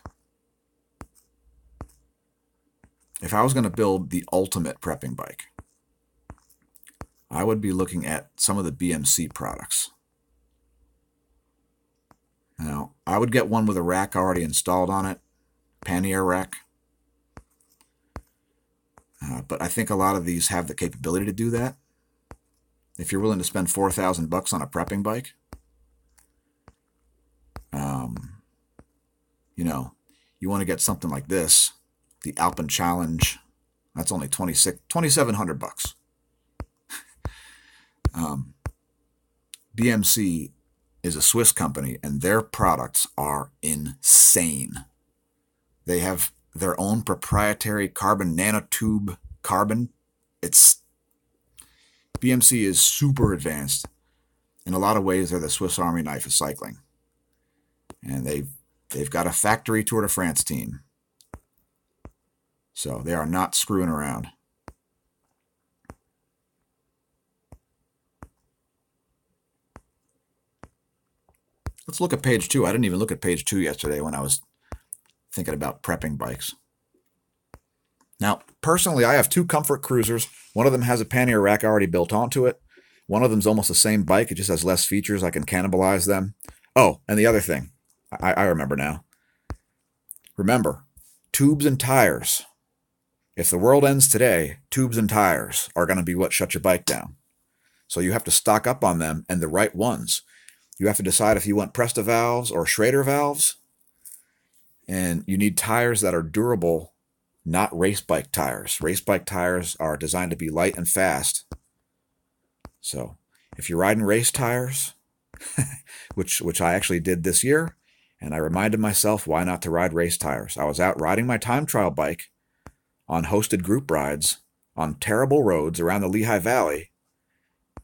if I was going to build the ultimate prepping bike, I would be looking at some of the BMC products. Now, I would get one with a rack already installed on it, pannier rack. But I think a lot of these have the capability to do that. If you're willing to spend $4,000 on a prepping bike, you want to get something like this, the Alpen Challenge. That's only $2,700. BMC is a Swiss company, and their products are insane. They have their own proprietary carbon nanotube carbon. BMC is super advanced. In a lot of ways, they're the Swiss Army knife of cycling. And they've got a factory Tour de France team. So they are not screwing around. Let's look at page 2. I didn't even look at page 2 yesterday when I was thinking about prepping bikes. Now, personally, I have 2 comfort cruisers. One of them has a pannier rack already built onto it. One of them's almost the same bike. It just has less features. I can cannibalize them. Oh, and the other thing. I remember now. Remember, tubes and tires. If the world ends today, tubes and tires are going to be what shut your bike down. So you have to stock up on them, and the right ones. You have to decide if you want Presta valves or Schrader valves. And you need tires that are durable, not race bike tires. Race bike tires are designed to be light and fast. So if you're riding race tires, which I actually did this year, and I reminded myself why not to ride race tires. I was out riding my time trial bike on hosted group rides on terrible roads around the Lehigh Valley,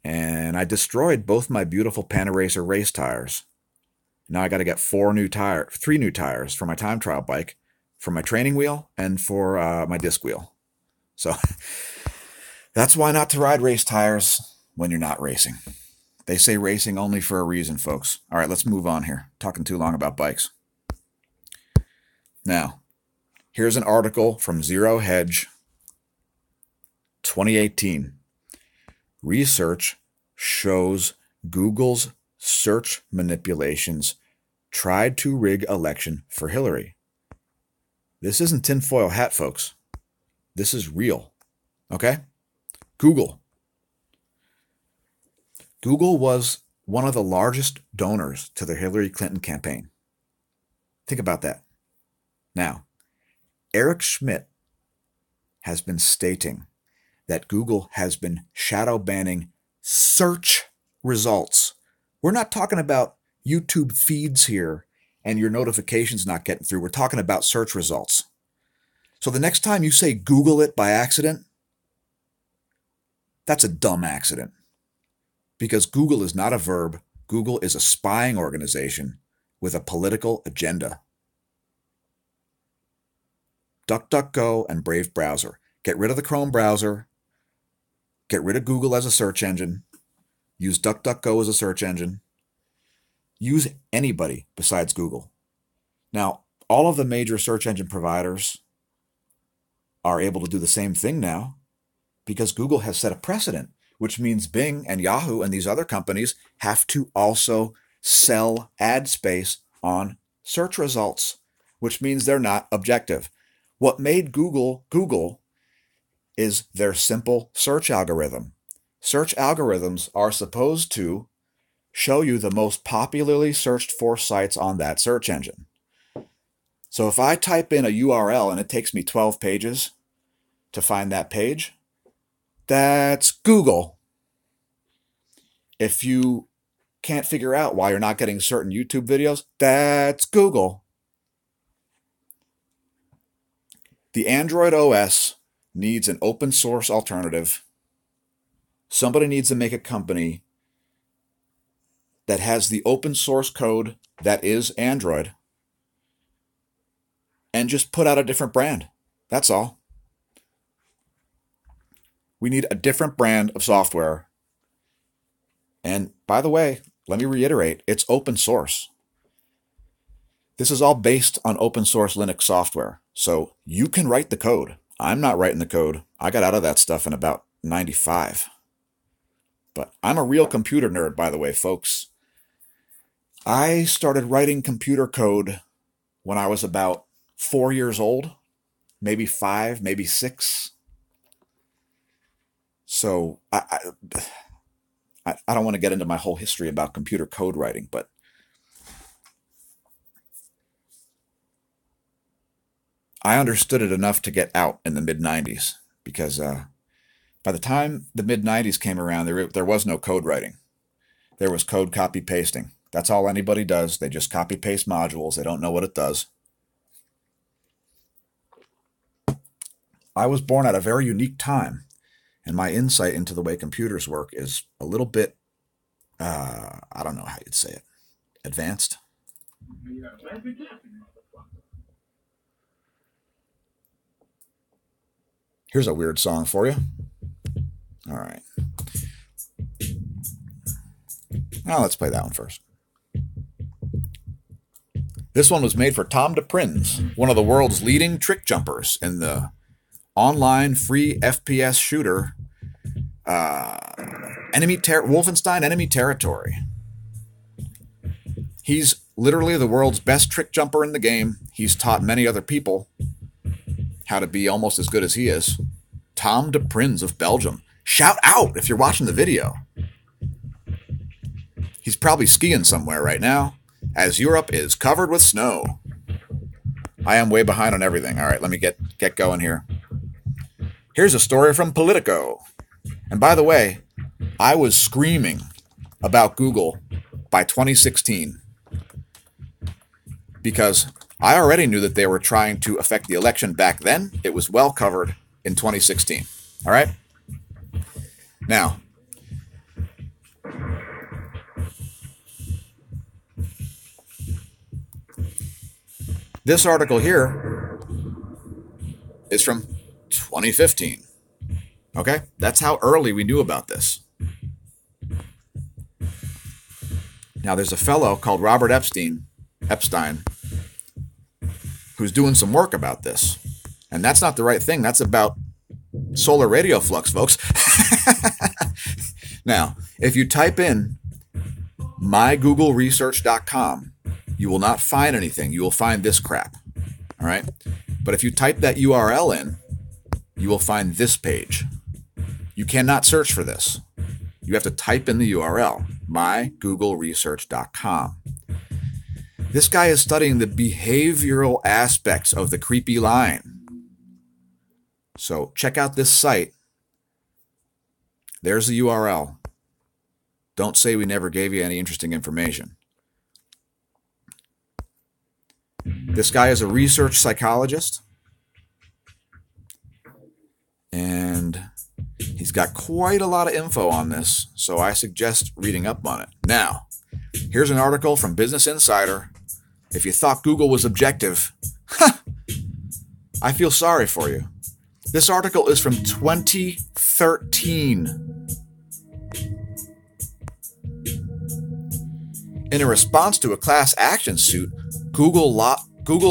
and I destroyed both my beautiful Panaracer race tires. Now I got to get 3 new tires for my time trial bike, for my training wheel, and for my disc wheel. So that's why not to ride race tires when you're not racing. They say racing only for a reason, folks. All right, let's move on here. Talking too long about bikes. Now, here's an article from Zero Hedge, 2018. Research shows Google's search manipulations tried to rig election for Hillary. This isn't tinfoil hat, folks. This is real. Okay? Google was one of the largest donors to the Hillary Clinton campaign. Think about that. Now, Eric Schmidt has been stating that Google has been shadow banning search results. We're not talking about YouTube feeds here and your notifications not getting through. We're talking about search results. So the next time you say Google it by accident, that's a dumb accident. Because Google is not a verb. Google is a spying organization with a political agenda. DuckDuckGo and Brave browser. Get rid of the Chrome browser. Get rid of Google as a search engine. Use DuckDuckGo as a search engine. Use anybody besides Google. Now, all of the major search engine providers are able to do the same thing now because Google has set a precedent. which means Bing and Yahoo and these other companies have to also sell ad space on search results, which means they're not objective. What made Google Google is their simple search algorithm. Search algorithms are supposed to show you the most popularly searched for sites on that search engine. So if I type in a URL and it takes me 12 pages to find that page, that's Google. If you can't figure out why you're not getting certain YouTube videos, that's Google. The Android OS needs an open source alternative. Somebody needs to make a company that has the open source code that is Android and just put out a different brand. That's all. We need a different brand of software. And by the way, let me reiterate, it's open source. This is all based on open source Linux software. So you can write the code. I'm not writing the code. I got out of that stuff in about 95. But I'm a real computer nerd, by the way, folks. I started writing computer code when I was about 4 years old, maybe 5, maybe 6. So I don't want to get into my whole history about computer code writing, but I understood it enough to get out in the mid-90s because by the time the mid-90s came around, there was no code writing. There was code copy-pasting. That's all anybody does. They just copy-paste modules. They don't know what it does. I was born at a very unique time, and my insight into the way computers work is a little bit, I don't know how you'd say it, advanced. Here's a weird song for you. All right. Now let's play that one first. This one was made for Tom DePrinz, one of the world's leading trick jumpers in the online free FPS shooter Wolfenstein Enemy Territory. He's literally the world's best trick jumper in the game. He's taught many other people how to be almost as good as he is. Tom DePrinz of Belgium. Shout out if you're watching the video. He's probably skiing somewhere right now, as Europe is covered with snow. I am way behind on everything. All right, let me get going here. Here's a story from Politico. And by the way, I was screaming about Google by 2016 because I already knew that they were trying to affect the election back then. It was well covered in 2016. All right? Now, this article here is from 2015. Okay? That's how early we knew about this. Now, there's a fellow called Robert Epstein, who's doing some work about this. And that's not the right thing. That's about solar radio flux, folks. Now, if you type in mygoogleresearch.com, you will not find anything. You will find this crap. All right? But if you type that URL in, you will find this page. You cannot search for this. You have to type in the URL, mygoogleresearch.com. This guy is studying the behavioral aspects of the creepy line. So check out this site. There's the URL. Don't say we never gave you any interesting information. This guy is a research psychologist. And he's got quite a lot of info on this, so I suggest reading up on it. Now, here's an article from Business Insider. If you thought Google was objective, I feel sorry for you. This article is from 2013. In a response to a class action suit, Google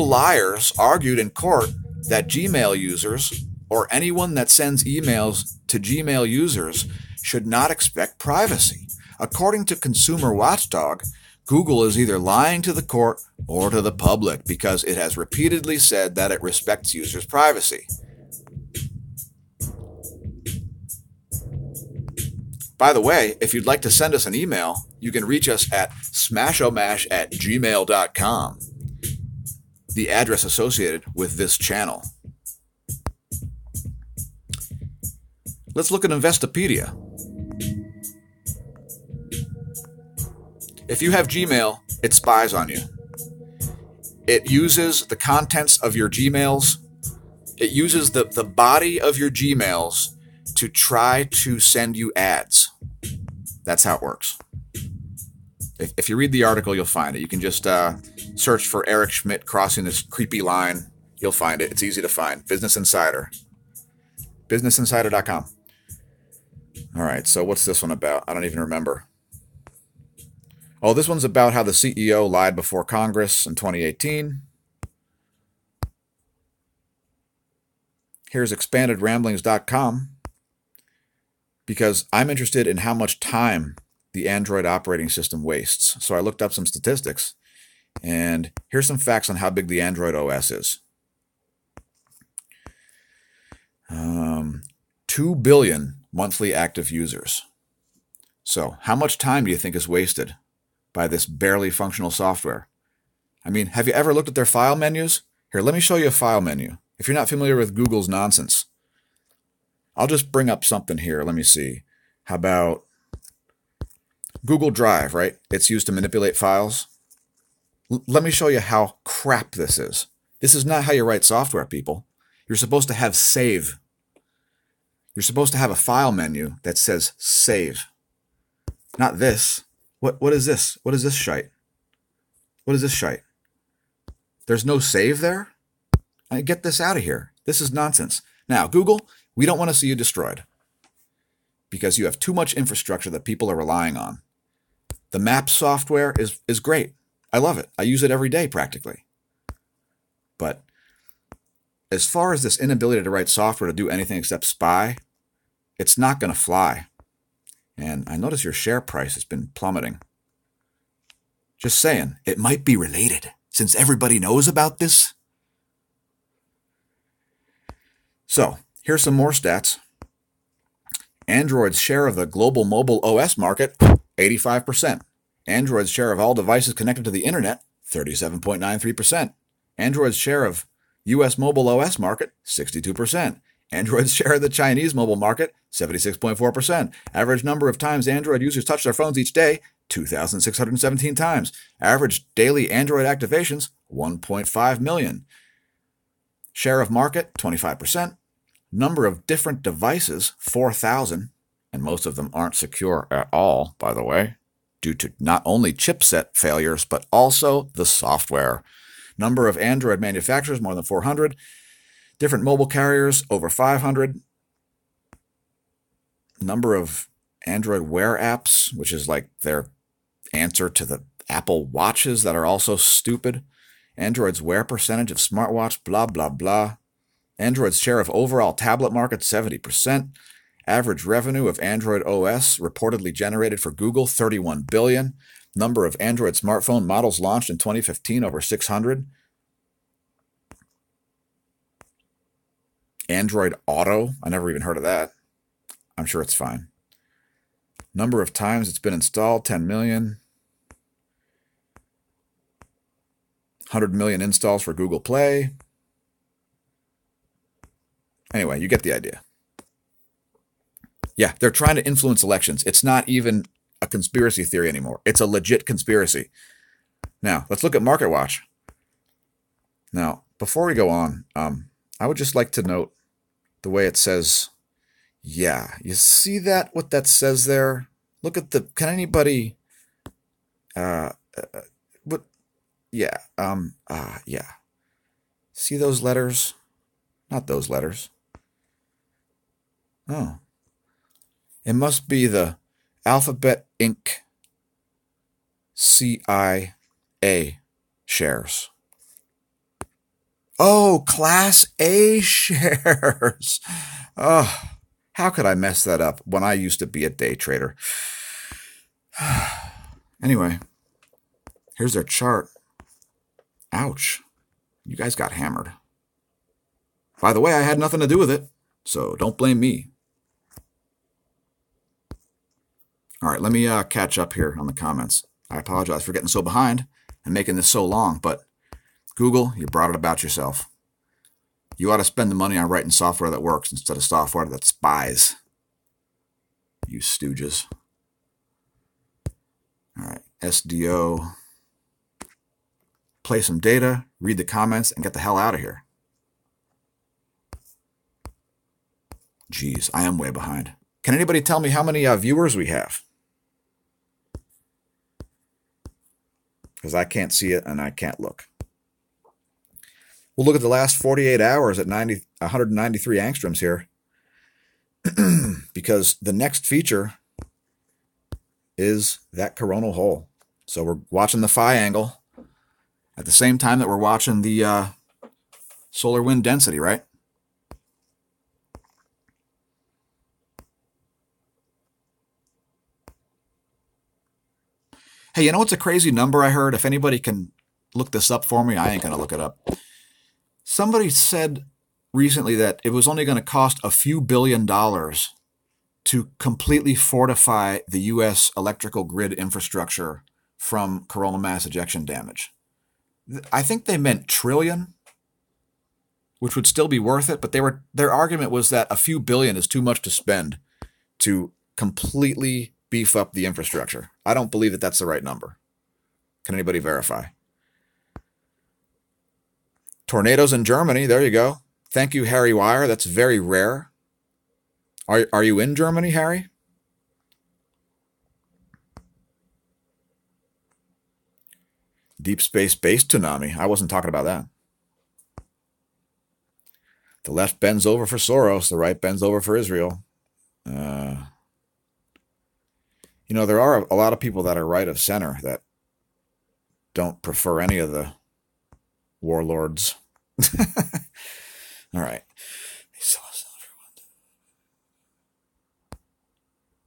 liars argued in court that Gmail users, or anyone that sends emails to Gmail users, should not expect privacy. According to Consumer Watchdog, Google is either lying to the court or to the public because it has repeatedly said that it respects users' privacy. By the way, if you'd like to send us an email, you can reach us at smashomash@gmail.com, the address associated with this channel. Let's look at Investopedia. If you have Gmail, it spies on you. It uses the contents of your Gmails. It uses the body of your Gmails to try to send you ads. That's how it works. If you read the article, you'll find it. You can just search for Eric Schmidt crossing this creepy line. You'll find it. It's easy to find. Business Insider. BusinessInsider.com. All right, so what's this one about? I don't even remember. Oh, this one's about how the CEO lied before Congress in 2018. Here's expandedramblings.com, because I'm interested in how much time the Android operating system wastes. So I looked up some statistics, and here's some facts on how big the Android OS is. 2 billion monthly active users. So how much time do you think is wasted by this barely functional software? I mean, have you ever looked at their file menus? Here, let me show you a file menu. If you're not familiar with Google's nonsense, I'll just bring up something here. Let me see. How about Google Drive, right? It's used to manipulate files. Let me show you how crap this is. This is not how you write software, people. You're supposed to have save. You're supposed to have a file menu that says save. Not this. What is this? What is this shite? What is this shite? There's no save there? Get this out of here. This is nonsense. Now, Google, we don't want to see you destroyed because you have too much infrastructure that people are relying on. The Maps software is great. I love it. I use it every day practically. But as far as this inability to write software to do anything except spy, it's not going to fly. And I notice your share price has been plummeting. Just saying, it might be related since everybody knows about this. So, here's some more stats. Android's share of the global mobile OS market, 85%. Android's share of all devices connected to the internet, 37.93%. Android's share of US mobile OS market, 62%. Android's share of the Chinese mobile market, 76.4%. Average number of times Android users touch their phones each day, 2,617 times. Average daily Android activations, 1.5 million. Share of market, 25%. Number of different devices, 4,000. And most of them aren't secure at all, by the way, due to not only chipset failures, but also the software. Number of Android manufacturers, more than 400. Different mobile carriers, over 500. Number of Android Wear apps, which is like their answer to the Apple Watches that are also stupid. Android's wear percentage of smartwatch, blah, blah, blah. Android's share of overall tablet market, 70%. Average revenue of Android OS reportedly generated for Google, 31 billion. Number of Android smartphone models launched in 2015, over 600. Android Auto, I never even heard of that. I'm sure it's fine. Number of times it's been installed, 10 million. 100 million installs for Google Play. Anyway, you get the idea. Yeah, they're trying to influence elections. It's not even a conspiracy theory anymore. It's a legit conspiracy. Now, let's look at MarketWatch. Now, before we go on, I would just like to note the way it says, yeah, you see that, what that says there? Look at the, can anybody, what, yeah, yeah. See those letters? Not those letters. Oh. It must be the Alphabet Inc. CIA shares. Oh, Class A shares. Oh, How could I mess that up when I used to be a day trader? Anyway, here's their chart. Ouch. You guys got hammered. By the way, I had nothing to do with it, so don't blame me. All right, let me catch up here on the comments. I apologize for getting so behind and making this so long, but Google, you brought it about yourself. You ought to spend the money on writing software that works instead of software that spies. You stooges. All right, SDO. Play some data, read the comments, and get the hell out of here. Jeez, I am way behind. Can anybody tell me how many viewers we have? Because I can't see it and I can't look. We'll look at the last 48 hours at 193 angstroms here. Because the next feature is that coronal hole. So we're watching the phi angle at the same time that we're watching the solar wind density, right? Hey, you know what's a crazy number I heard? If anybody can look this up for me, I ain't going to look it up. Somebody said recently that it was only going to cost a few $1 billion to completely fortify the U.S. electrical grid infrastructure from coronal mass ejection damage. I think they meant trillion, which would still be worth it, but their argument was that a few billion is too much to spend to completely beef up the infrastructure. I don't believe that that's the right number. Can anybody verify? Tornadoes in Germany, there you go. Thank you, Harry Wire. That's very rare. Are you in Germany, Harry? Deep space-based tsunami. I wasn't talking about that. The left bends over for Soros. The right bends over for Israel. You know, there are a lot of people that are right of center that don't prefer any of the warlords. All right.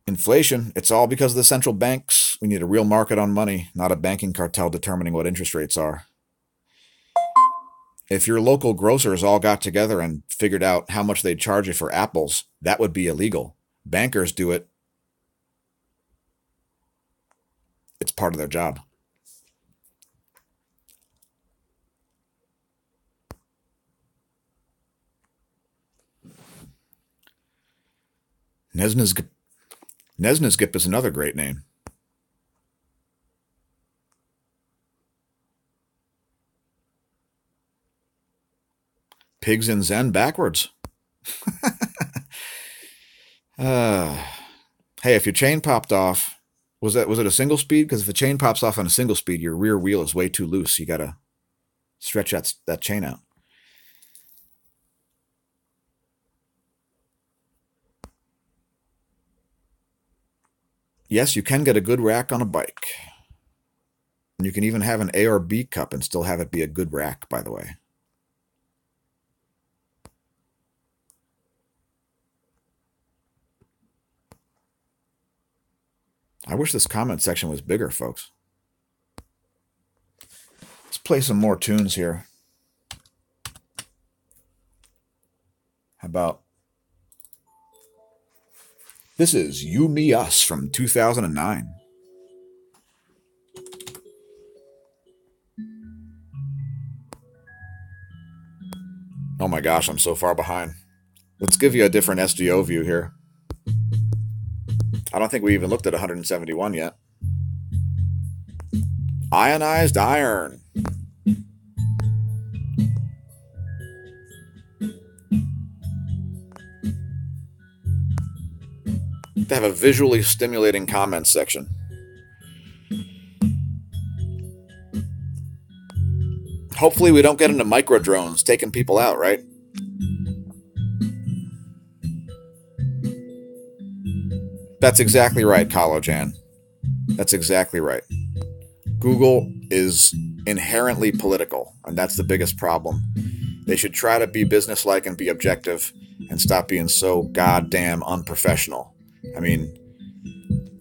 Inflation, it's all because of the central banks. We need a real market on money, not a banking cartel determining what interest rates are. If your local grocers all got together and figured out how much they'd charge you for apples, that would be illegal. Bankers do it. It's part of their job. Nesnizgip is another great name. Pigs in Zen backwards. Hey, if your chain popped off, was it a single speed? Because if the chain pops off on a single speed, your rear wheel is way too loose. You got to stretch that chain out. Yes, you can get a good rack on a bike. And you can even have an A or B cup and still have it be a good rack, by the way. I wish this comment section was bigger, folks. Let's play some more tunes here. How about... This is You, Me, Us from 2009. Oh my gosh, I'm so far behind. Let's give you a different SDO view here. I don't think we even looked at 171 yet. Ionized iron. They have a visually stimulating comments section. Hopefully we don't get into micro drones taking people out, right? That's exactly right, Kalojan. That's exactly right. Google is inherently political, and that's the biggest problem. They should try to be businesslike and be objective and stop being so goddamn unprofessional. I mean,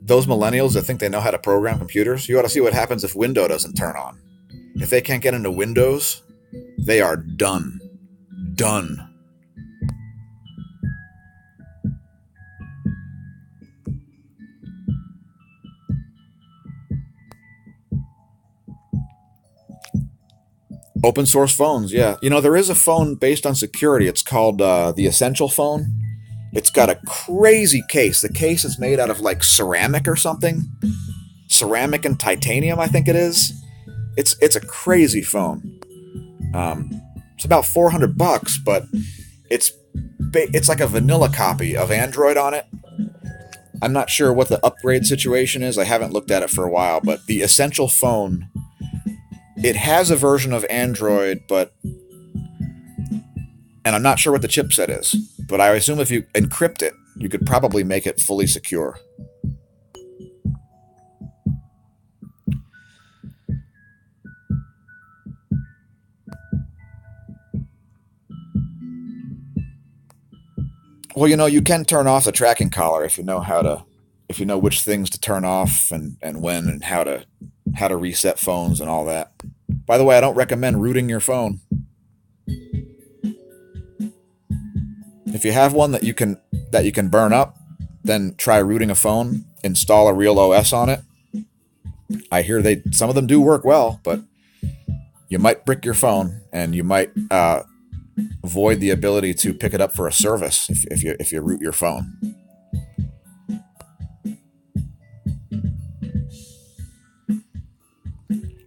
those millennials that think they know how to program computers, you ought to see what happens if Windows doesn't turn on. If they can't get into Windows, they are done. Done. Open source phones, yeah. You know, there is a phone based on security. It's called the Essential phone. It's got a crazy case. The case is made out of like ceramic or something. Ceramic and titanium, I think it is. It's a crazy phone. It's about $400, but it's like a vanilla copy of Android on it. I'm not sure what the upgrade situation is. I haven't looked at it for a while, but the Essential phone, it has a version of Android, and I'm not sure what the chipset is, but I assume if you encrypt it, you could probably make it fully secure. Well, you know, you can turn off the tracking collar if you know if you know which things to turn off and when and how to reset phones and all that. By the way, I don't recommend rooting your phone. If you have one that you can burn up, then try rooting a phone, install a real OS on it. I hear some of them do work well, but you might brick your phone and you might void the ability to pick it up for a service if you root your phone.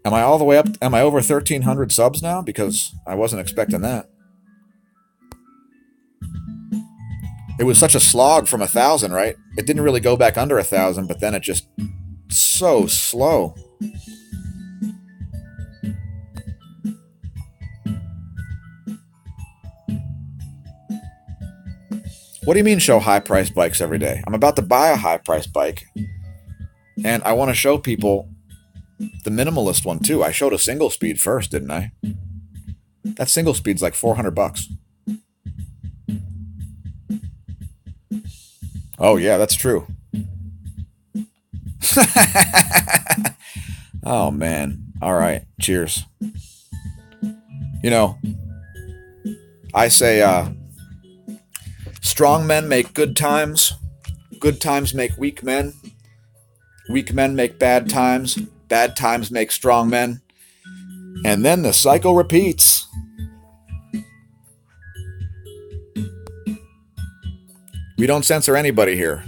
Am I all the way up? Am I over 1,300 subs now? Because I wasn't expecting that. It was such a slog from 1,000, right? It didn't really go back under 1,000, but then it just so slow. What do you mean show high-priced bikes every day? I'm about to buy a high-priced bike, and I want to show people the minimalist one too. I showed a single speed first, didn't I? That single speed's like $400. Oh yeah, that's true. Oh man. All right. Cheers. You know, I say strong men make good times make weak men make bad times make strong men, and then the cycle repeats. We don't censor anybody here.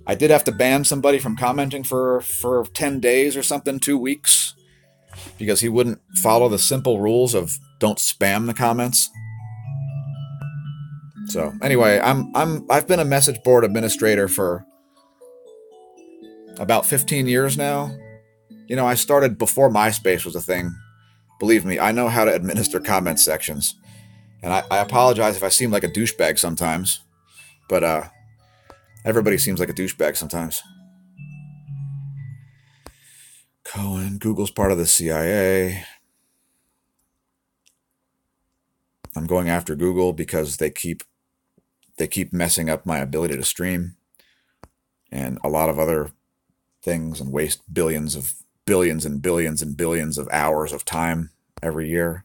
I did have to ban somebody from commenting for 10 days or something, 2 weeks, because he wouldn't follow the simple rules of don't spam the comments. So anyway, I've been a message board administrator for about 15 years now. You know, I started before MySpace was a thing. Believe me, I know how to administer comment sections. And I apologize if I seem like a douchebag sometimes. But everybody seems like a douchebag sometimes. Cohen, Google's part of the CIA. I'm going after Google because they keep messing up my ability to stream and a lot of other things, and waste billions and billions and billions of hours of time every year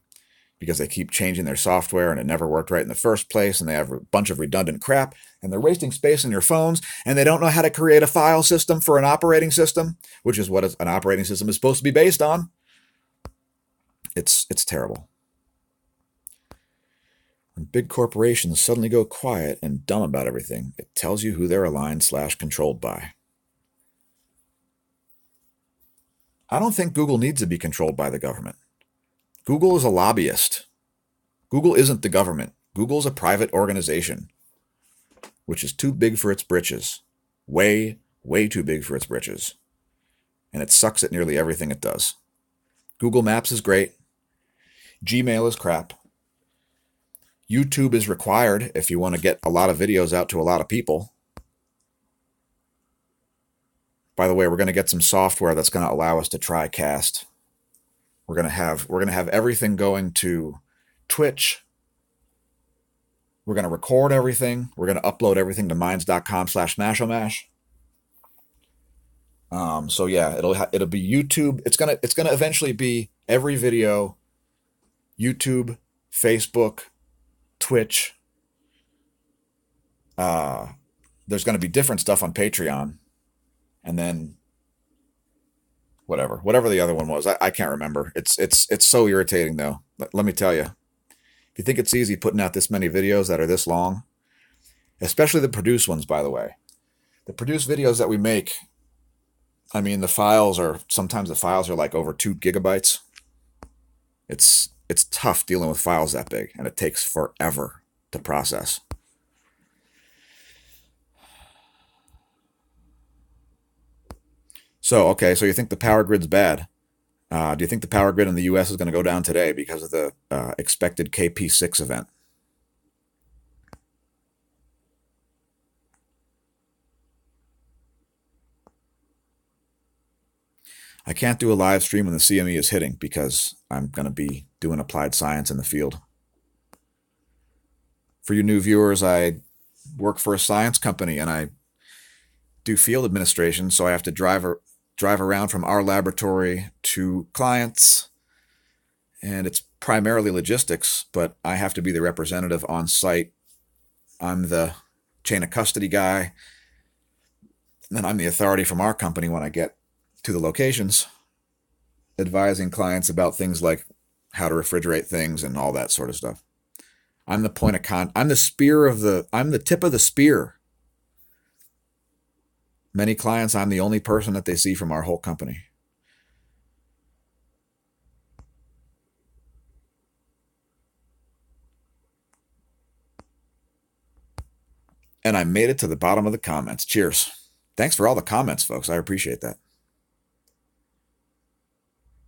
because they keep changing their software and it never worked right in the first place, and they have a bunch of redundant crap, and they're wasting space in your phones, and they don't know how to create a file system for an operating system, which is what an operating system is supposed to be based on. It's terrible. When big corporations suddenly go quiet and dumb about everything, it tells you who they're aligned/controlled by. I don't think Google needs to be controlled by the government. Google is a lobbyist. Google isn't the government. Google's a private organization, which is too big for its britches. Way, way too big for its britches. And it sucks at nearly everything it does. Google Maps is great. Gmail is crap. YouTube is required if you want to get a lot of videos out to a lot of people. By the way, we're going to get some software that's going to allow us to TriCast. We're going to have everything going to Twitch. We're going to record everything. We're going to upload everything to minds.com/smashomash. So yeah, it'll be YouTube. It's gonna eventually be every video, YouTube, Facebook, Twitch. There's going to be different stuff on Patreon, and then whatever the other one was. I can't remember. It's so irritating though. Let me tell you, if you think it's easy putting out this many videos that are this long, especially the produced ones, by the way, the produced videos that we make. I mean, sometimes the files are like over 2 gigabytes. It's tough dealing with files that big, and it takes forever to process. So you think the power grid's bad? Do you think the power grid in the U.S. is going to go down today because of the expected KP6 event? I can't do a live stream when the CME is hitting because I'm going to be doing applied science in the field. For you new viewers, I work for a science company and I do field administration, so I have to drive around from our laboratory to clients, and it's primarily logistics, but I have to be the representative on site. I'm the chain of custody guy, and then I'm the authority from our company when I get to the locations, advising clients about things like how to refrigerate things and all that sort of stuff. I'm the point of I'm the tip of the spear. Many clients, I'm the only person that they see from our whole company. And I made it to the bottom of the comments. Cheers. Thanks for all the comments, folks. I appreciate that.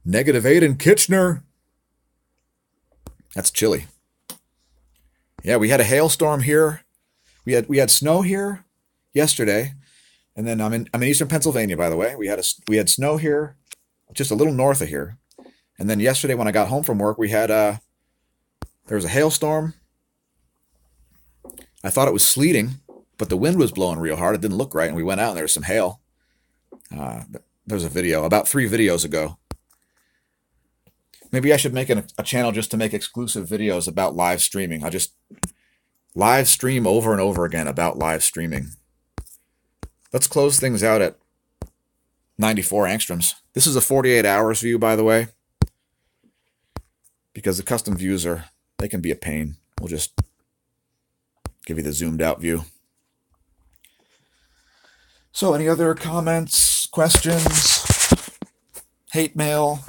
-8 in Kitchener. That's chilly. Yeah, we had a hailstorm here. We had snow here yesterday, and then I'm in eastern Pennsylvania, by the way. We had snow here, just a little north of here, and then yesterday when I got home from work, we had there was a hailstorm. I thought it was sleeting, but the wind was blowing real hard. It didn't look right, and we went out and there was some hail. There's a video about 3 videos ago. Maybe I should make a channel just to make exclusive videos about live streaming. I'll just live stream over and over again about live streaming. Let's close things out at 94 angstroms. This is a 48 hours view, by the way, because the custom views they can be a pain. We'll just give you the zoomed out view. So any other comments, questions, hate mail,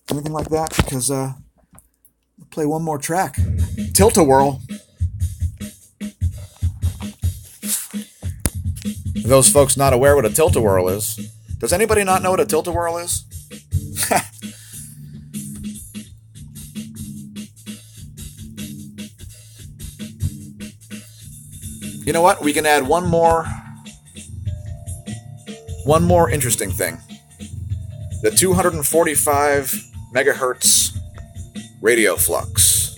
anything like that? Because we'll play one more track. Tilt-A-Whirl. Those folks not aware what a tilt-a-whirl is. Does anybody not know what a tilt-a-whirl is? You know what? We can add one more interesting thing. The 245 megahertz radio flux.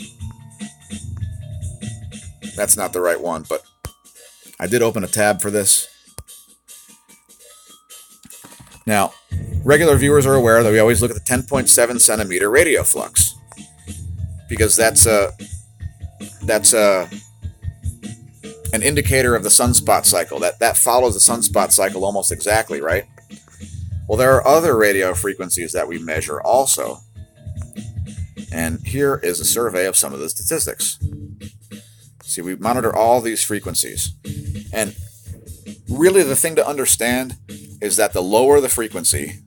That's not the right one, but I did open a tab for this. Now, regular viewers are aware that we always look at the 10.7 centimeter radio flux because that's an indicator of the sunspot cycle. That follows the sunspot cycle almost exactly, right? Well, there are other radio frequencies that we measure also. And here is a survey of some of the statistics. See, we monitor all these frequencies. And really the thing to understand is that the lower the frequency,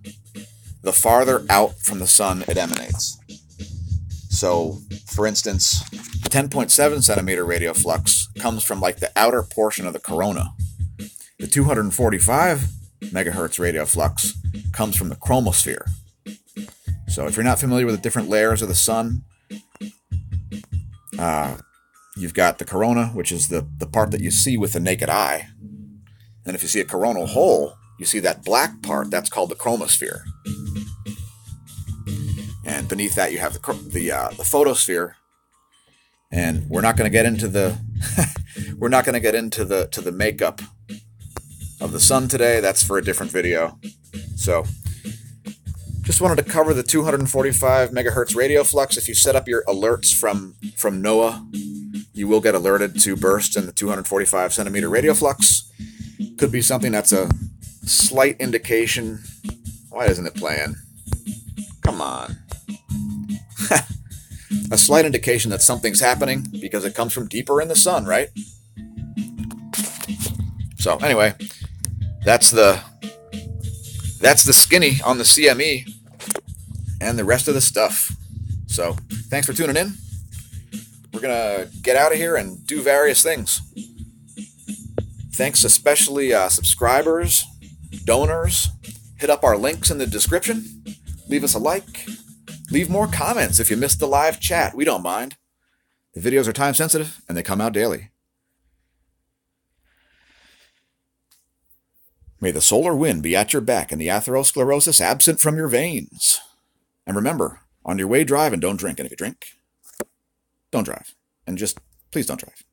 the farther out from the sun it emanates. So, for instance, the 10.7 centimeter radio flux comes from like the outer portion of the corona. The 245 megahertz radio flux comes from the chromosphere. So if you're not familiar with the different layers of the sun, you've got the corona, which is the part that you see with the naked eye. And if you see a coronal hole, you see that black part, that's called the chromosphere. And beneath that you have the photosphere, And we're not going to get into the we're not going to get into the makeup of the sun today. That's for a different video. So just wanted to cover the 245 megahertz radio flux. If you set up your alerts from NOAA, you will get alerted to bursts in the 245 centimeter radio flux. Could be something that's a slight indication. Why isn't it playing? Come on. A slight indication that something's happening because it comes from deeper in the sun, right? So anyway, that's the skinny on the CME and the rest of the stuff. So thanks for tuning in. We're going to get out of here and do various things. Thanks especially subscribers, donors. Hit up our links in the description. Leave us a like. Leave more comments if you missed the live chat. We don't mind. The videos are time sensitive and they come out daily. May the solar wind be at your back and the atherosclerosis absent from your veins. And remember, on your way drive and don't drink. And if you drink, don't drive. And just please don't drive.